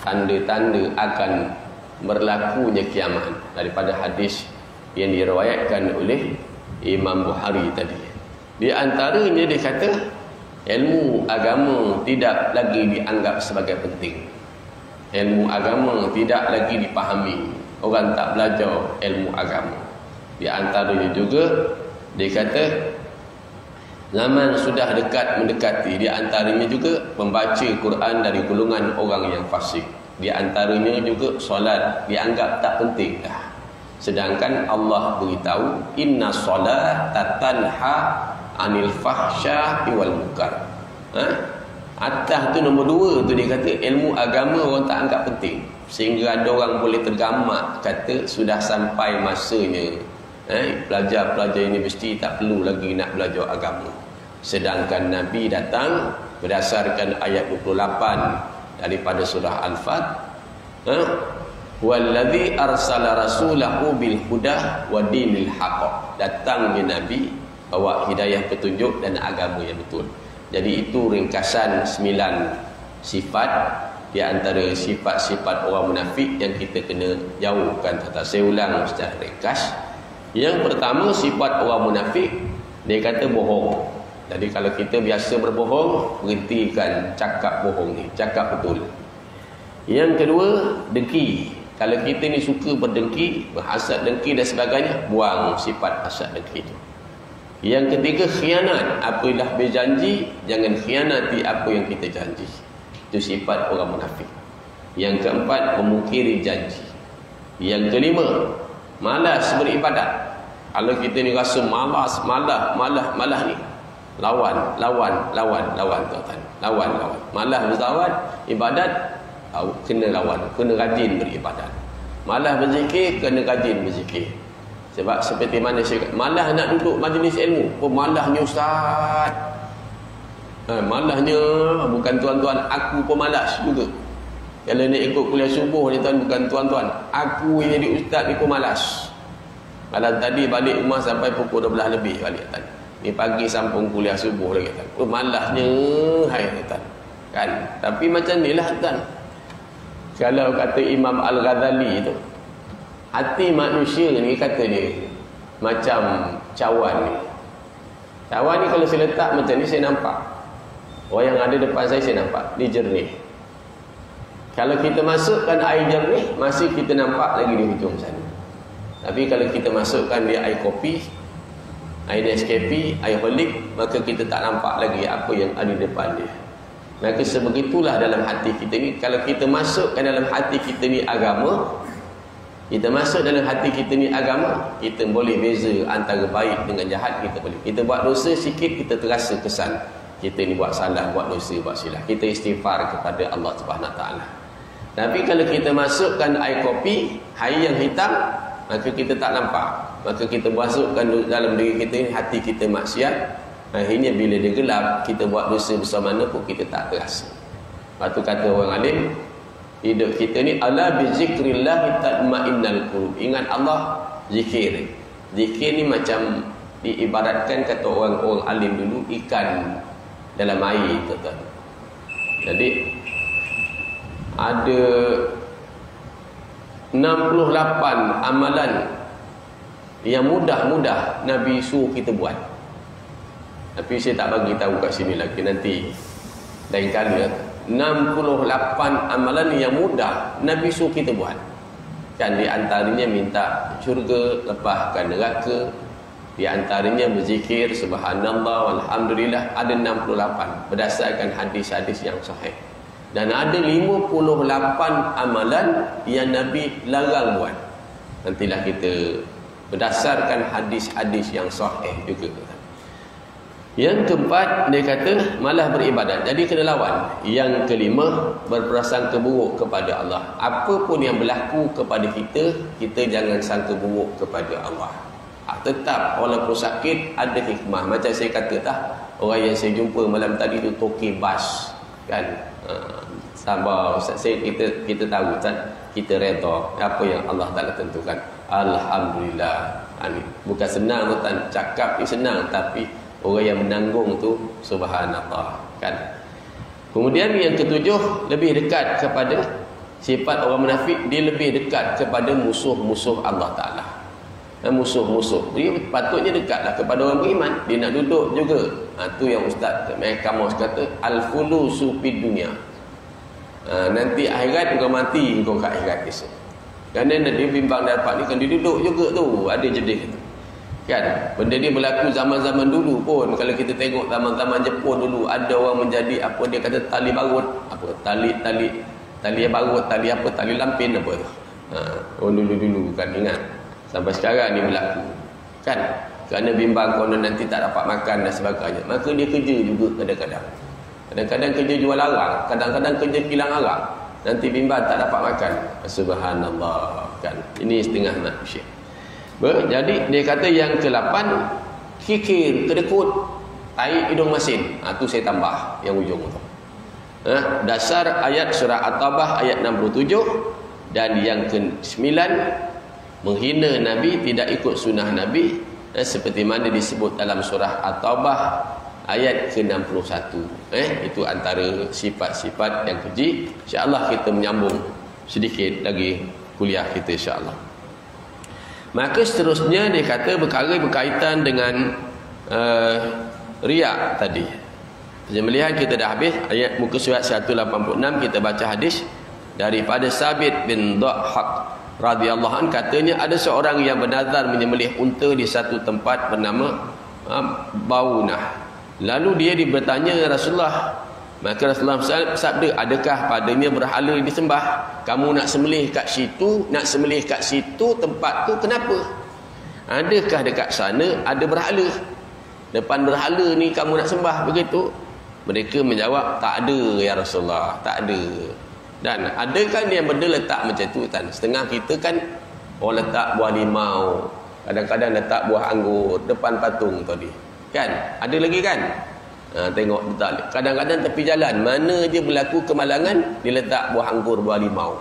tanda-tanda akan berlakunya kiamat daripada hadis yang diriwayatkan oleh Imam Bukhari tadi. Di antaranya dia kata, Ilmu agama tidak lagi dianggap sebagai penting. Ilmu agama tidak lagi dipahami. Orang tak belajar ilmu agama. Di antaranya juga dia kata zaman sudah mendekati. Di antaranya juga membaca Quran dari golongan orang yang fasik. Di antaranya juga solat dianggap tak penting dah. Sedangkan Allah beritahu inna solata tanha anil fahsya'i wal munkar. Atas tu nombor 2 tu dia kata ilmu agama orang tak anggap penting. Sehingga ada orang boleh tergamak kata sudah sampai masanya pelajar-pelajar universiti tak perlu lagi nak belajar agama. Sedangkan Nabi datang berdasarkan ayat 28 daripada surah Al-Fat, wallazi arsala rasulahu bil huda wa dinil haqq. Datangnya Nabi bawa hidayah petunjuk dan agama yang betul. Jadi itu ringkasan 9 sifat di antara sifat-sifat orang munafik yang kita kena jauhkan. Saya ulang secara ringkas. Yang pertama, sifat orang munafik, dia kata bohong. Jadi kalau kita biasa berbohong, berhentikan cakap bohong ni, cakap betul. Yang kedua, dengki. Kalau kita ni suka berdengki, berhasad dengki dan sebagainya, buang sifat hasad dengki itu. Yang ketiga, khianat. Apabila berjanji, jangan khianati apa yang kita janji. Itu sifat orang munafik. Yang keempat, memungkiri janji. Yang kelima, malas beribadat. Kalau kita ni rasa malas ni, lawan tuan-tuan. Lawan. Malas berzawat, ibadat, kena lawan, kena rajin beribadat. Malas berzikir, kena rajin berzikir. Sebab seperti mana saya kata, malas nak duduk majlis ilmu. Malahnya ustaz. Malahnya bukan tuan-tuan, aku pun malas juga. Kalau nak ikut kuliah subuh ni tuan, bukan tuan-tuan, aku yang jadi ustaz ni pun malas. Kalau tadi balik rumah sampai pukul 12 lebih balik tuan. Ni pagi sambung kuliah subuh lagi tuan. Malasnya hai tuan. Kan? Tapi macam nilah tuan. Kalau kata Imam Al-Ghazali tu, hati manusia ni kata dia macam cawan ni. Cawan ni kalau saya letak macam ni, saya nampak. Orang yang ada depan saya nampak. Dia jernih. Kalau kita masukkan air jernih, masih kita nampak lagi di hujung sana. Tapi kalau kita masukkan dia air kopi, air Nescafe, air Holik, maka kita tak nampak lagi apa yang ada di depan dia. Maka sebegitulah dalam hati kita ni. Kalau kita masukkan dalam hati kita ni agama, kita masuk dalam hati kita ni agama, kita boleh beza antara baik dengan jahat. Kita boleh, kita buat dosa sikit, kita terasa kesan kita ni buat salah, buat dosa, buat silap. Kita istighfar kepada Allah Subhanahu Wa Taala. Tapi kalau kita masukkan air kopi, air yang hitam, maka kita tak nampak. Maka kita masukkan dalam diri kita ni, hati kita maksiat. Akhirnya bila dia gelap, kita buat dosa besar mana pun kita tak terasa. Lepas tu kata orang alim, hidup kita ni ala bi zikrillah tatmainnal qulub. Ingat Allah, zikir. Zikir ni macam diibaratkan kata orang-orang alim dulu, ikan dalam air, tuan-tuan. Jadi ada 68 amalan yang mudah-mudah Nabi suruh kita buat. Tapi saya tak bagi tahu kat sini lagi, nanti lain kali. 68 amalan yang mudah Nabi suruh kita buat. Kan di antaranya minta syurga, lepaskan neraka. Di antaranya berzikir subhanallah walhamdulillah, ada 68 berdasarkan hadis-hadis yang sahih. Dan ada 58 amalan yang Nabi larang buat. Nantilah kita berdasarkan hadis-hadis yang sahih juga. Yang keempat, dia kata malah beribadat, jadi kena lawan. Yang kelima, berprasangka buruk kepada Allah. Apa pun yang berlaku kepada kita, kita jangan sangka buruk kepada Allah. Tetap walaupun sakit, ada hikmah. Macam saya kata tak, orang yang saya jumpa malam tadi tu toki bas, kan? Sabar, kita tahu kan, kita reda apa yang Allah Taala tentukan. Alhamdulillah. Bukan senang tuan, cakap ni senang, tapi orang yang menanggung tu subhanallah, kan? Kemudian yang ketujuh, lebih dekat kepada sifat orang munafik, dia lebih dekat kepada musuh-musuh Allah Taala. musuh-musuh. Dia patutnya dekatlah kepada orang beriman. Dia nak duduk juga. Tu yang Ustaz Kamus kata al-fulusu fid dunya. Nanti akhirat kau mati, kau kat akhirat esok. Kerana dia bimbang dapat ni kan dia duduk juga tu. Ada jedih tu. Kan? Benda dia berlaku zaman-zaman dulu pun. Kalau kita tengok zaman-zaman Jepun dulu, ada orang menjadi apa dia kata tali barut, apa tali barut, tali apa, tali lampin apa tu. Orang dulu-dulu kan ingat. Sampai sekarang ni berlaku. Kan? Kerana bimbang konon nanti tak dapat makan dan sebagainya. Maka dia kerja juga kadang-kadang. Kadang-kadang kerja jual arang, kadang-kadang kerja kilang arang. Nanti bimbang tak dapat makan. Subhanallah, kan. Ini setengah manusia. Jadi dia kata yang ke-8, kikir, kedekut, tai hidung masin. Tu saya tambah yang ujung tu. Dasar ayat surah At-Taubah ayat 67. Dan yang ke-9, menghina Nabi, tidak ikut sunnah Nabi, seperti mana disebut dalam surah At-Taubah ayat ke-61. Itu antara sifat-sifat yang keji. InsyaAllah kita menyambung sedikit lagi kuliah kita insyaAllah. Maka seterusnya dia kata perkara berkaitan dengan riak tadi. Sembelihan kita dah habis. Ayat muka surat 186 kita baca hadis daripada Sabit bin Dhahhak radhiyallahu anhu, katanya ada seorang yang bernazar menyembelih unta di satu tempat bernama Baunah. Lalu dia bertanya Rasulullah. Maka Rasulullah sabda, adakah padanya berhala disembah? Kamu nak sembelih kat situ, tempat tu kenapa? Adakah dekat sana ada berhala? Depan berhala ni kamu nak sembah begitu? Mereka menjawab, tak ada ya Rasulullah, tak ada. Dan ada kan yang benda letak macam tu kan. Setengah kita kan orang letak buah limau, kadang-kadang letak buah anggur depan patung tadi. Kan? Ada lagi kan? Tengok letak. Kadang-kadang tepi jalan mana je berlaku kemalangan, dia letak buah anggur, buah limau.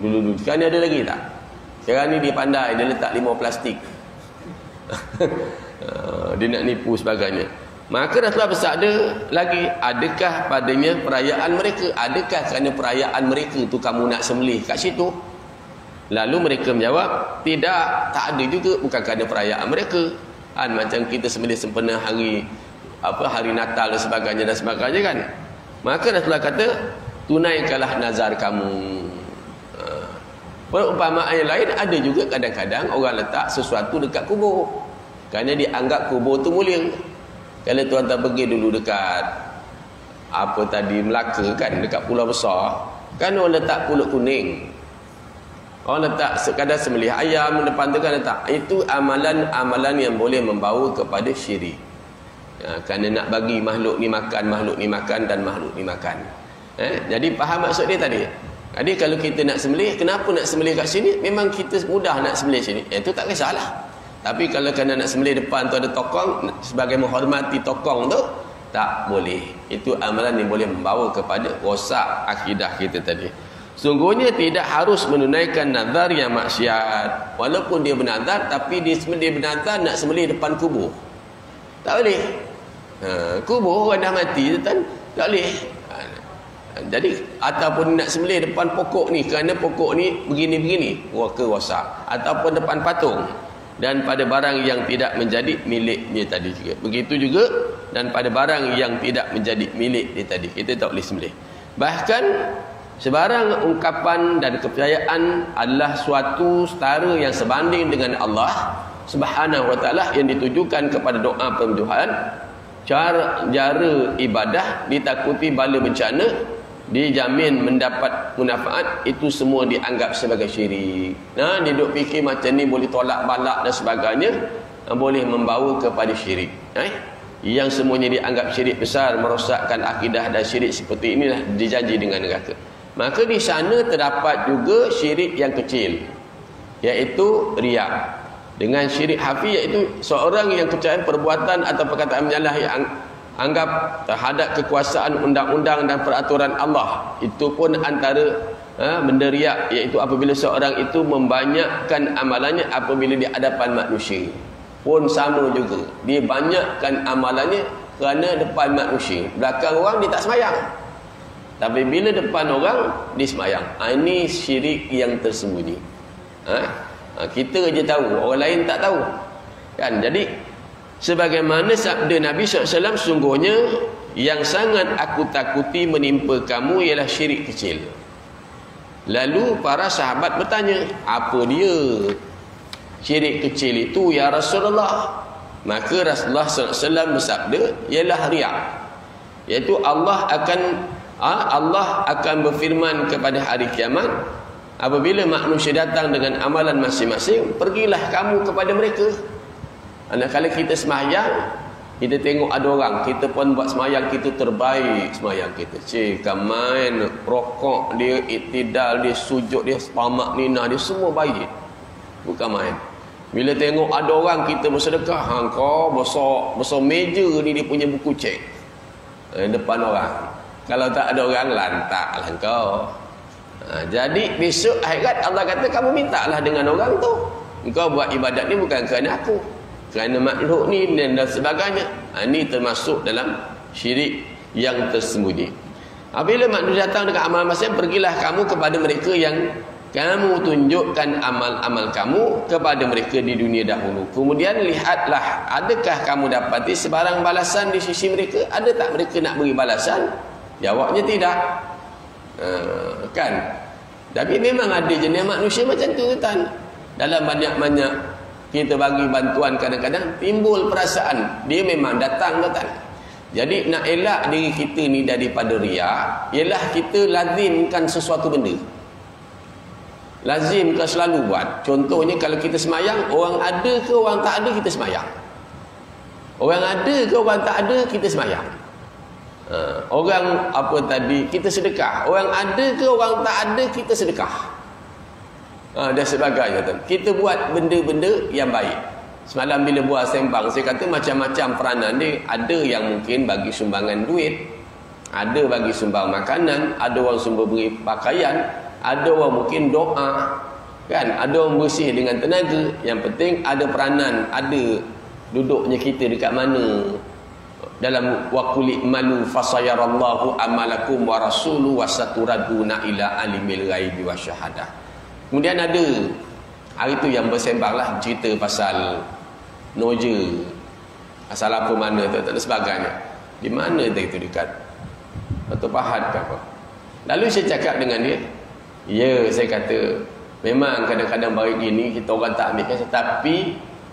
Dulu-dulu. Sekarang ni ada lagi tak? Sekarang ni dia pandai, dia letak limau plastik. Dia nak nipu sebagainya. Maka Rasulullah bersabda lagi, adakah padanya perayaan mereka? Adakah kerana perayaan mereka tu kamu nak sembelih kat situ? Lalu mereka menjawab, tidak, tak ada juga, bukan kerana perayaan mereka. Macam kita sembelih sempena hari Natal dan sebagainya kan. Maka Rasulullah kata, tunaikanlah nazar kamu. Perumpamaan yang lain ada juga kadang-kadang orang letak sesuatu dekat kubur kerana dianggap kubur tu mulia. Kalau tuan-tuan pergi dulu dekat Melaka kan, dekat Pulau Besar kan, orang letak pulut kuning, orang letak sekadar sembelih ayam depan tu kan letak. Itu amalan-amalan yang boleh membawa kepada syirik. Kerana nak bagi makhluk ni makan dan makhluk ni makan. Jadi faham maksud dia tadi? Jadi kalau kita nak sembelih, kenapa nak sembelih kat sini? Memang kita mudah nak sembelih sini. Itu tak kisahlah. Tapi kalau kena nak sembelih depan tu ada tokong, sebagai menghormati tokong tu, tak boleh. Itu amalan yang boleh membawa kepada rosak akidah kita tadi. Sungguhnya tidak harus menunaikan nazar yang maksiat. Walaupun dia bernazar, tapi dia bernazar nak sembelih depan kubur. Tak boleh. Kubur orang dah mati, tak boleh. Jadi ataupun nak sembelih depan pokok ni, kerana pokok ni begini-begini, rosak. Ataupun depan patung. Dan pada barang yang tidak menjadi miliknya tadi juga. Begitu juga dan pada barang yang tidak menjadi milik dia tadi, kita tak boleh sembelih. Bahkan sebarang ungkapan dan kepercayaan adalah suatu setara yang sebanding dengan Allah Subhanahu wa taala, yang ditujukan kepada doa penyembahan, cara ibadah, ditakuti bala bencana, dijamin mendapat manfaat, itu semua dianggap sebagai syirik. Dia duk fikir macam ni boleh tolak balak dan sebagainya, boleh membawa kepada syirik. Yang semuanya dianggap syirik besar, merosakkan akidah, dan syirik seperti inilah dijanji dengan neraka. Maka di sana terdapat juga syirik yang kecil, iaitu riya. Dengan syirik hafi, iaitu seorang yang percaya perbuatan atau perkataan menyalah yang anggap terhadap kekuasaan undang-undang dan peraturan Allah. Itu pun antara benda riak, iaitu apabila seorang itu membanyakkan amalannya apabila di hadapan manusia. Pun sama juga, dia banyakkan amalannya kerana depan manusia. Belakang orang dia tak semayang, tapi bila depan orang dia semayang. Ini syirik yang tersembunyi. Kita je tahu, orang lain tak tahu. Kan? Jadi sebagaimana sabda Nabi SAW, sungguhnya yang sangat aku takuti menimpa kamu ialah syirik kecil. Lalu para sahabat bertanya, apa dia syirik kecil itu ya Rasulullah? Maka Rasulullah SAW bersabda, ialah riak. Iaitu Allah akan berfirman kepada hari kiamat, apabila manusia datang dengan amalan masing-masing, pergilah kamu kepada mereka. Kalau kita sembahyang, kita tengok ada orang, kita pun buat sembahyang kita terbaik, sembahyang kita. Cik, main rokok dia, iktidal dia, sujud dia, tamak ninah dia, semua baik. Bukan main. Bila tengok ada orang kita bersedekah, kau besar meja ni dia punya buku cek depan orang. Kalau tak ada orang, lantaklah kau. Jadi besok akhirat Allah kata, kamu mintalah dengan orang tu. Kau buat ibadat ni bukan kerana aku, kerana makhluk ni dan sebagainya. Ini termasuk dalam syirik yang tersembunyi. Apabila manusia datang dengan amal masing, pergilah kamu kepada mereka yang kamu tunjukkan amal-amal kamu kepada mereka di dunia dahulu. Kemudian lihatlah, adakah kamu dapati sebarang balasan di sisi mereka? Ada tak mereka nak beri balasan? Jawabnya tidak. Kan? Tapi memang ada jenis manusia macam tu, kan? Dalam banyak-banyak kita bagi bantuan, kadang-kadang timbul perasaan dia memang datang. Jadi nak elak diri kita ni daripada riak, ialah kita lazimkan sesuatu benda. Lazim ke selalu buat. Contohnya kalau kita semayang, orang ada ke orang tak ada, kita semayang. Orang ada ke orang tak ada, kita semayang. Orang apa tadi, kita sedekah. Orang ada ke orang tak ada, kita sedekah. Dan sebagainya. Kita buat benda-benda yang baik. Semalam bila buat sembang, saya kata macam-macam peranan dia. Ada yang mungkin bagi sumbangan duit, ada bagi sumbang makanan, ada orang sumbang beri pakaian, ada orang mungkin doa, kan? Ada orang bersih dengan tenaga. Yang penting ada peranan, ada duduknya kita dekat mana. Dalam waquli malu fasayarallahu amalakum wa rasuluhu wasaturaduna ila alimil ghaibi wasyahadah. Kemudian ada hari tu yang bersembanglah, cerita pasal noja, asal apa mana tu dan sebagainya. Di mana itu dekat Batu Pahat ke apa. Lalu saya cakap dengan dia, ya, saya kata memang kadang-kadang baik gini kita orang tak ambil kasih, tapi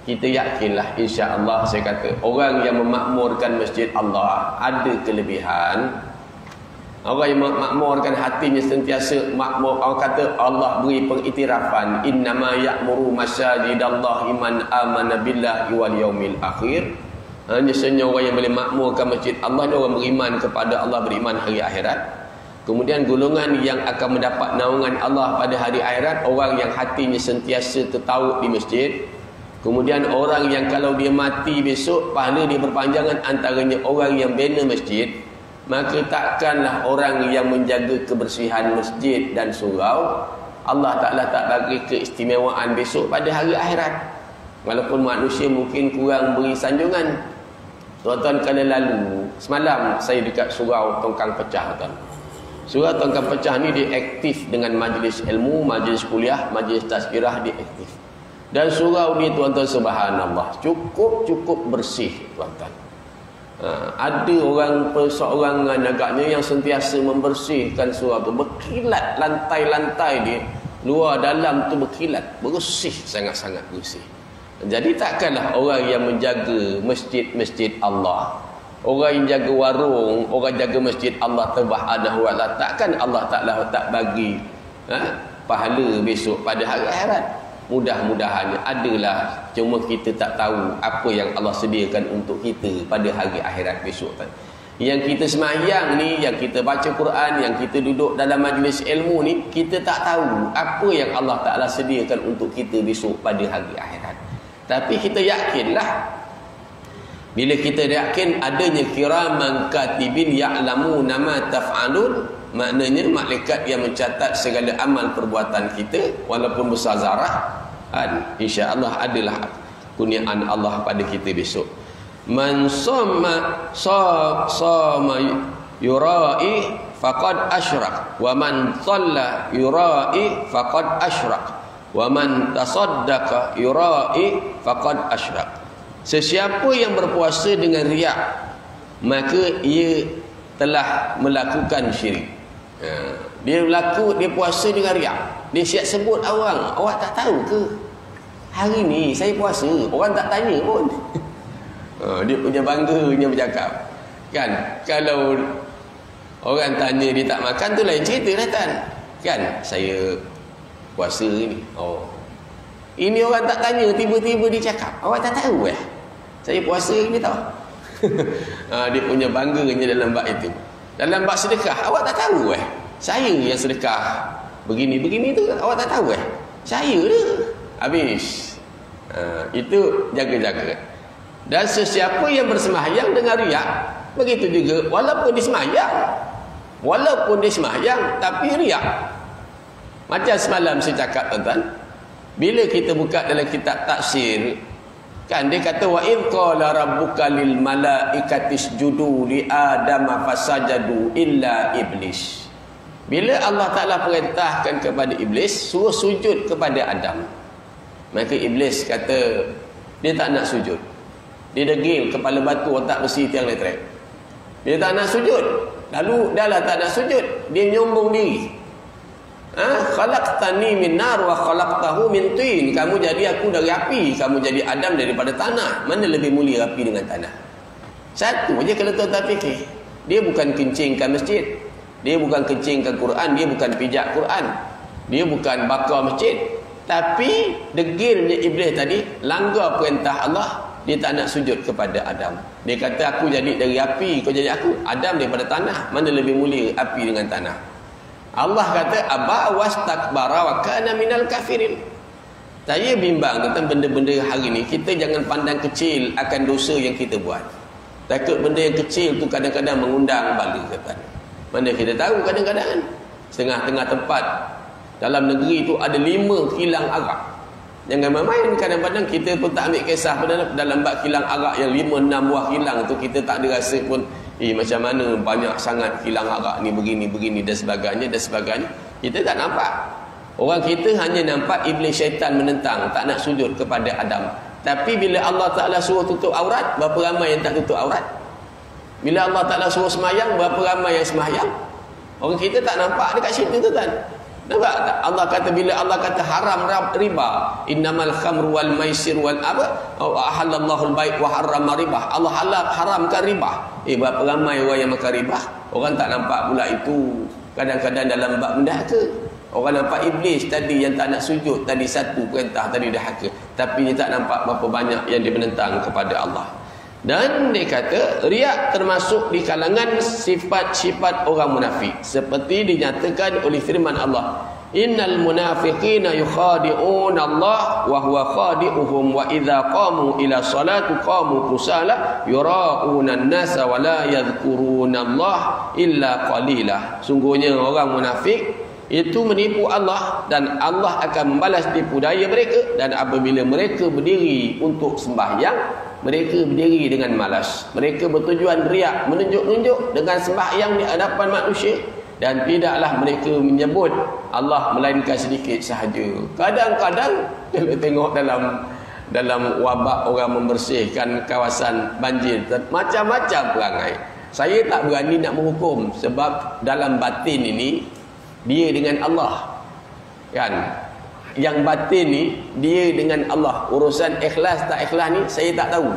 kita yakinlah insya-Allah, saya kata orang yang memakmurkan masjid Allah ada kelebihan. Orang yang memakmurkan hatinya sentiasa makmur. Orang kata Allah beri pengiktirafan, innama ya'muru masajidallahi man amana billahi wal yaumil akhir. Hanya senyum orang yang boleh makmurkan masjid Allah ni orang beriman kepada Allah, beriman hari akhirat. Kemudian golongan yang akan mendapat naungan Allah pada hari akhirat, orang yang hatinya sentiasa tertaut di masjid. Kemudian orang yang kalau dia mati besok, pahala dia berpanjangan, antaranya orang yang bina masjid. Maka takkanlah orang yang menjaga kebersihan masjid dan surau, Allah Ta'ala tak bagi keistimewaan besok pada hari akhirat. Walaupun manusia mungkin kurang beri sanjungan. Tuan-tuan, kalau lalu semalam saya dekat surau Tongkang Pecah, tuan. Surau Tongkang Pecah ni dia aktif dengan majlis ilmu, majlis kuliah, majlis tazkirah, dia aktif. Dan surau ni tuan-tuan, subhanallah, cukup bersih, tuan-tuan. Ada orang perseorangan agaknya yang sentiasa membersihkan surau tu, berkilat lantai-lantai dia, luar dalam tu berkilat, bersih, sangat-sangat bersih. Jadi takkanlah orang yang menjaga masjid-masjid Allah, orang yang jaga warung, orang jaga masjid Allah Subhanahu wa taala, takkan Allah Taala tak bagi pahala besok pada hari akhirat. Mudah-mudahan adalah, cuma kita tak tahu apa yang Allah sediakan untuk kita pada hari akhirat besok. Yang kita semayang ni, yang kita baca Quran, yang kita duduk dalam majlis ilmu ni, kita tak tahu apa yang Allah Ta'ala sediakan untuk kita besok pada hari akhirat. Tapi kita yakinlah, bila kita yakin adanya kiraman katibin ya'lamuna ma taf'alun, maknanya malaikat yang mencatat segala amal perbuatan kita walaupun besar zarah, insya-Allah adalah kurniaan Allah pada kita besok. Man sama yurai faqad asyrak wa man dhalla yurai faqad asyrak Wa man tasaddaqa yura'i faqad asyrak. Sesiapa yang berpuasa dengan riak, maka ia telah melakukan syirik. Dia puasa dengan riak. Dia siap sebut orang, awak tak tahu ke hari ni saya puasa, orang tak tanya pun. Dia punya bangganya bercakap. Kan, kalau orang tanya dia tak makan tu lain cerita dah Tan. Kan, saya puasa ni. Ini orang tak tanya, tiba-tiba dia cakap, awak tak tahu saya puasa ni tahu. Dia punya bangganya dalam bab itu. Dalam bab sedekah, awak tak tahu saya yang sedekah begini-begini tu, awak tak tahu saya dia. Habis. Itu jaga-jaga. Dan sesiapa yang bersembahyang dengan riak, begitu juga walaupun dia sembahyang tapi riak. Macam semalam saya cakap tuan-tuan, bila kita buka dalam kitab tafsir, kan dia kata wa id qala rabbuka lil malaikati isjudu li adama fasajadu illa iblis. Bila Allah Taala perintahkan kepada iblis suruh sujud kepada Adam, maka iblis kata dia tak nak sujud. Dia degil kepala batu, otak besi, tiang elektrik. Dia tak nak sujud. Lalu dah lah tak nak sujud, dia nyombong diri. Khalaqtani min nar wa khalaqtahu min tin. Kamu jadi aku dari api, kamu jadi Adam daripada tanah. Mana lebih mulia api dengan tanah? Satu aja kalau tuan-tuan fikir. Dia bukan kencingkan masjid, dia bukan kencingkan Quran, dia bukan pijak Quran, dia bukan bakar masjid. Tapi degilnya iblis tadi langgar perintah Allah. Dia tak nak sujud kepada Adam. Dia kata aku jadi dari api, kau jadi aku Adam daripada tanah. Mana lebih mulia api dengan tanah? Allah kata aba wastakbara wa kana minal kafirin. Saya bimbang tentang benda-benda hari ni. Kita jangan pandang kecil akan dosa yang kita buat. Takut benda yang kecil tu kadang-kadang mengundang bala kata. Mana kita tahu kadang-kadang setengah-tengah tempat dalam negeri tu ada 5 kilang arak. Jangan main-main, kadang-kadang kita pun tak ambil kisah dalam bab kilang arak yang 5-6 buah kilang tu, kita tak ada rasa pun macam mana banyak sangat kilang arak ni begini-begini dan sebagainya. Kita tak nampak. Orang kita hanya nampak iblis syaitan menentang, tak nak sujud kepada Adam. Tapi bila Allah Ta'ala suruh tutup aurat, berapa ramai yang tak tutup aurat? Bila Allah Ta'ala suruh semayang, berapa ramai yang semayang? Orang kita tak nampak dekat situ tu kan. Nampak tak? Allah kata, bila Allah kata haram riba, innamal khamru wal maisir wal ahallallahu al-bai' wa harrama riba. Allah haramkan riba. Berapa ramai orang yang makan riba? Orang tak nampak pula itu. Kadang-kadang dalam bab mendahaka, orang nampak iblis tadi yang tak nak sujud, tadi satu perintah tadi dahaka, tapi dia tak nampak berapa banyak yang dia menentang kepada Allah. Dan dia kata riak termasuk di kalangan sifat-sifat orang munafik, seperti dinyatakan oleh firman Allah, innal munafiqina yukhadi'una Allah wa huwa khadi'uhum wa idza qamu ila salati qamu kusala yura'una an-nasa wa la yadhkuruna Allah illa qalila. Sungguhnya orang munafik itu menipu Allah dan Allah akan membalas tipu daya mereka. Dan apabila mereka berdiri untuk sembahyang, mereka berdiri dengan malas. Mereka bertujuan riak, menunjuk-nunjuk dengan sembahyang di hadapan manusia, dan tidaklah mereka menyebut Allah melainkan sedikit sahaja. Kadang-kadang kita tengok dalam wabak orang membersihkan kawasan banjir, macam-macam perangai. Saya tak berani nak menghukum, sebab dalam batin ini dia dengan Allah, kan? Yang batin ni dia dengan Allah. Urusan ikhlas tak ikhlas ni saya tak tahu.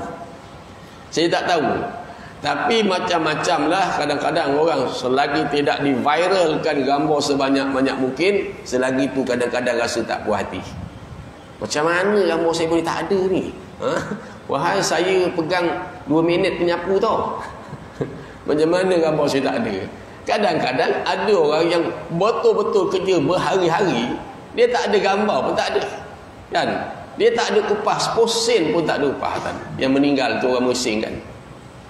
Tapi macam-macam lah. Kadang-kadang orang selagi tidak diviralkan gambar sebanyak-banyak mungkin, selagi tu kadang-kadang rasa tak puas hati. Macam mana gambar saya boleh tak ada ni? Wahai saya pegang 2 minit penyapu tau. Macam mana gambar saya tak ada? Kadang-kadang ada orang yang betul-betul kerja berhari-hari, dia tak ada gambar pun tak ada, kan? Dia tak ada upah, sposen pun tak ada upah, kan? Yang meninggal tu orang Mersing, kan?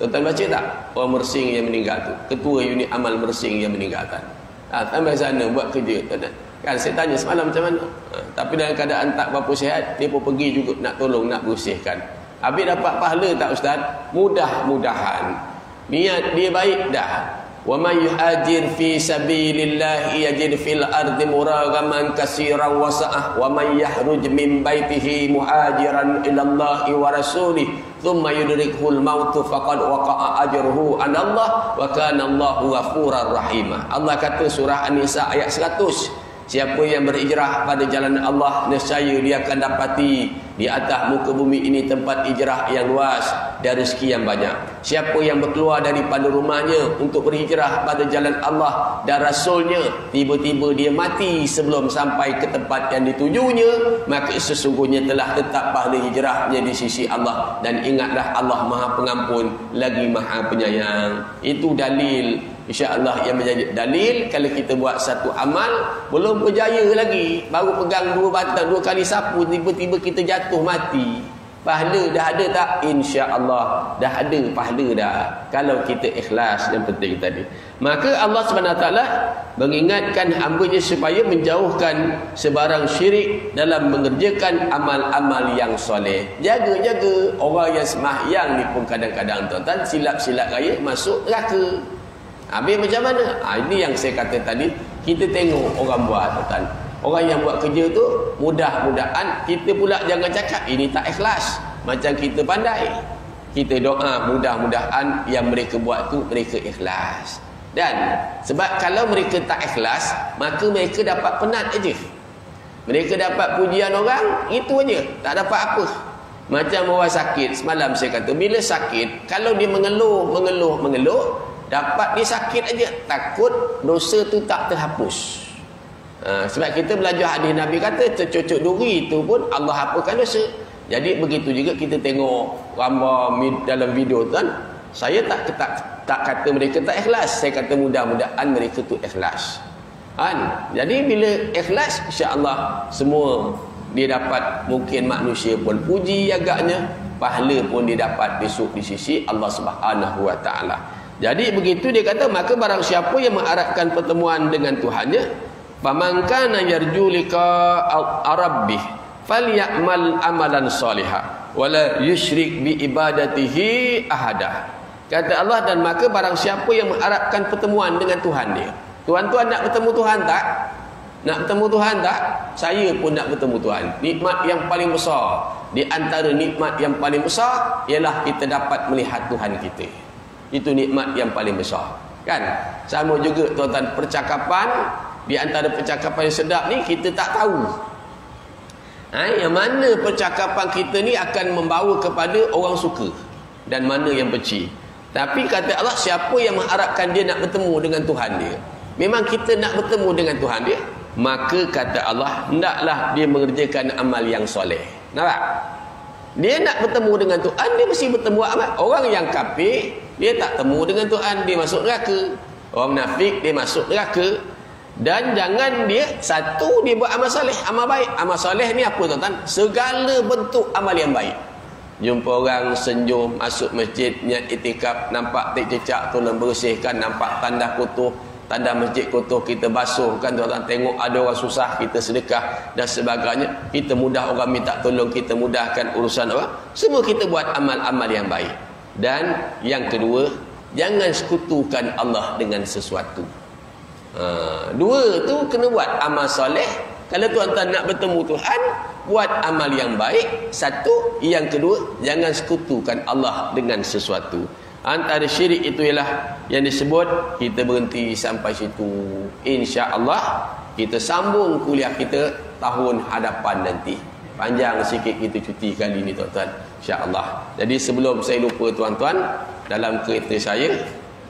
Tuan-tuan baca tak? Orang Mersing yang meninggal tu, ketua unit amal Mersing yang meninggal, kan? Sampai sana buat kerja, kan? Saya tanya semalam macam mana, tapi dalam keadaan tak berapa sihat, dia pun pergi juga nak tolong, nak bersihkan. Habis dapat pahala tak ustaz? Mudah-mudahan niat dia baik dah, Wa may yuhajir fi sabilillah yajid fil ardi muragaman katsiran wa sa'ah wa may yahruj min baitihi muhajiran ila Allah wa rasulih thumma yudrikuhul mautu faqad waqa'a ajruhu 'ala Allah wa kana Allahu ghafurar rahimah. Allah kata surah An-Nisa ayat 100, siapa yang berhijrah pada jalan Allah, nescaya dia akan dapati di atas muka bumi ini tempat hijrah yang luas dan rezeki yang banyak. Siapa yang berkeluar daripada rumahnya untuk berhijrah pada jalan Allah dan Rasulnya, tiba-tiba dia mati sebelum sampai ke tempat yang ditujunya, maka sesungguhnya telah tetap pahala hijrahnya di sisi Allah. Dan ingatlah Allah Maha Pengampun lagi Maha Penyayang. Itu dalil, insya-Allah, yang menjadi dalil kalau kita buat satu amal belum berjaya lagi, baru pegang 2 batang 2 kali sapu, tiba-tiba kita jatuh mati, pahala dah ada tak? Insya-Allah dah ada pahala dah kalau kita ikhlas. Yang penting tadi, maka Allah SWT mengingatkan hamba-Nya supaya menjauhkan sebarang syirik dalam mengerjakan amal-amal yang soleh. Jaga-jaga. Orang yang sembahyang ni pun kadang-kadang tuan-tuan silap-silap raya masuk neraka. Habis macam mana? Ini yang saya kata tadi, kita tengok orang buat, tuan. Orang yang buat kerja tu, mudah-mudahan kita pula jangan cakap ini tak ikhlas. Macam kita pandai, kita doa mudah-mudahan yang mereka buat tu mereka ikhlas. Dan sebab kalau mereka tak ikhlas, maka mereka dapat penat aja. Mereka dapat pujian orang, itu aja, tak dapat apa. Macam orang sakit, semalam saya kata, bila sakit, kalau dia mengeluh, dapat dia sakit aja, takut dosa tu tak terhapus. Sebab kita belajar hadis Nabi kata tercucuk duri itu pun Allah hapuskan dosa. Jadi begitu juga kita tengok gambar dalam video tu kan, saya tak kata mereka tak ikhlas, saya kata mudah-mudahan mereka tu ikhlas kan. Jadi bila ikhlas, insya-Allah semua dia dapat. Mungkin manusia pun puji agaknya, pahala pun dia dapat besok di sisi Allah Subhanahu wa taala. Jadi begitu dia kata, maka barang siapa yang mengharapkan pertemuan dengan Tuhannya, faman kana yarju liqa rabbih falyamal amalan salihah wala yusyrik bi ibadatihi ahada. Kata Allah, dan maka barang siapa yang mengharapkan pertemuan dengan Tuhan dia. Tuan-tuan nak bertemu Tuhan tak? Nak bertemu Tuhan tak? Saya pun nak bertemu Tuhan. Nikmat yang paling besar, di antara nikmat yang paling besar ialah kita dapat melihat Tuhan kita. Itu nikmat yang paling besar, kan? Sama juga tuan-tuan, percakapan, di antara percakapan yang sedap ni kita tak tahu yang mana percakapan kita ni akan membawa kepada orang suka dan mana yang benci. Tapi kata Allah, siapa yang mengharapkan dia nak bertemu dengan Tuhan dia, memang kita nak bertemu dengan Tuhan dia, maka kata Allah, hendaklah dia mengerjakan amal yang soleh. Nampak? Dia nak bertemu dengan Tuhan, dia mesti bertemu amal. Orang yang kafir, dia tak temu dengan Tuhan, dia masuk neraka. Orang munafik, dia masuk neraka. Dan jangan dia, satu, dia buat amal soleh, amal baik. Amal soleh ni apa tuan-tuan? Segala bentuk amal yang baik. Jumpa orang, senyum, masuk masjid, niat itikaf, nampak tik cecak, tolong bersihkan, nampak tanda kotor, tanda masjid kotor, kita basuhkan tuan-tuan. Tengok ada orang susah, kita sedekah dan sebagainya. Kita mudah orang minta tolong, kita mudahkan urusan orang. Semua kita buat amal-amal yang baik. Dan yang kedua, jangan sekutukan Allah dengan sesuatu. Dua tu kena buat amal soleh. Kalau tuan-tuan nak bertemu Tuhan, buat amal yang baik. Satu. Yang kedua, jangan sekutukan Allah dengan sesuatu. Antara syirik itu ialah yang disebut. Kita berhenti sampai situ. InsyaAllah kita sambung kuliah kita tahun hadapan nanti. Panjang sikit kita cuti kali ni tuan-tuan, insyaAllah. Jadi sebelum saya lupa tuan-tuan, dalam kereta saya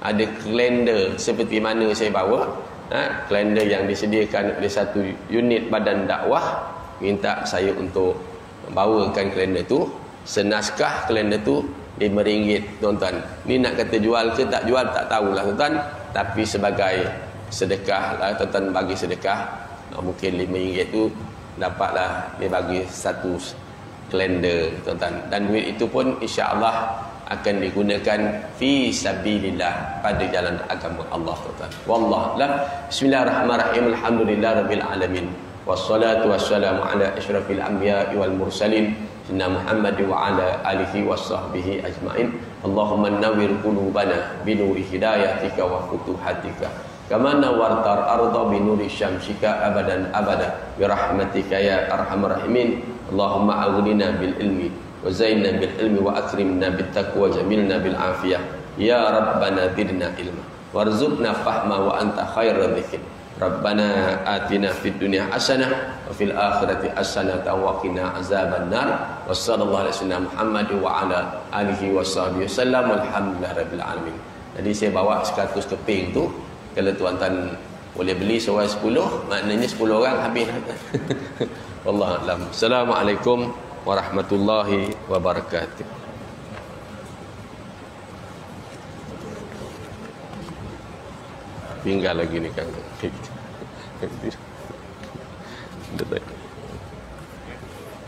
ada kalender seperti mana saya bawa. Kalender yang disediakan oleh satu unit badan dakwah, minta saya untuk bawakan kalender tu. Senaskah kalender tu RM5 tuan-tuan. Ni nak kata jual ke tak jual tak tahulah tuan-tuan, tapi sebagai sedekah lah tuan-tuan, bagi sedekah. Mungkin RM5 tu dapatlah dia bagi satu kalender tuan-tuan. Dan duit itu pun insya-Allah akan digunakan fi sabilillah, pada jalan agama Allah tuan-tuan. Wallahu a'lam. Bismillahirrahmanirrahim. Alhamdulillahirabbil alamin. Wassalatu wassalamu ala asyrafil anbiya'i wal mursalin Sayyidina Muhammad wa ala alihi washabbihi ajmain. Allahumma nawwir qulubana binuri hidayatika wa futuhatika kama nawwartar arda binuri syamsika abadan abada bi rahmatika ya arhamar rahimin. Allahumma aghnina bil ilmi wa zainna bil ilmi wa akrimna bit taqwa jamilna bil afiyah ya rabbana zidna ilma warzuqna fahma wa anta khairul dzikir. Rabbana atina fid dunya hasanah wa fil akhirati hasanah wa qina azabannar. Wassallallahu alaihi wasallam Muhammad wa ala alihi washabbihi wasallam. Alhamdulillahirabbil alamin. Jadi saya bawa 100 keping tu. Kalau tuan-tuan boleh beli seorang 10, maknanya 10 orang habis. Wallahu a'lam. Assalamualaikum warahmatullahi wabarakatuh. Tinggal lagi ni kan.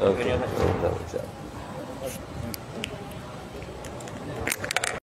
Okey.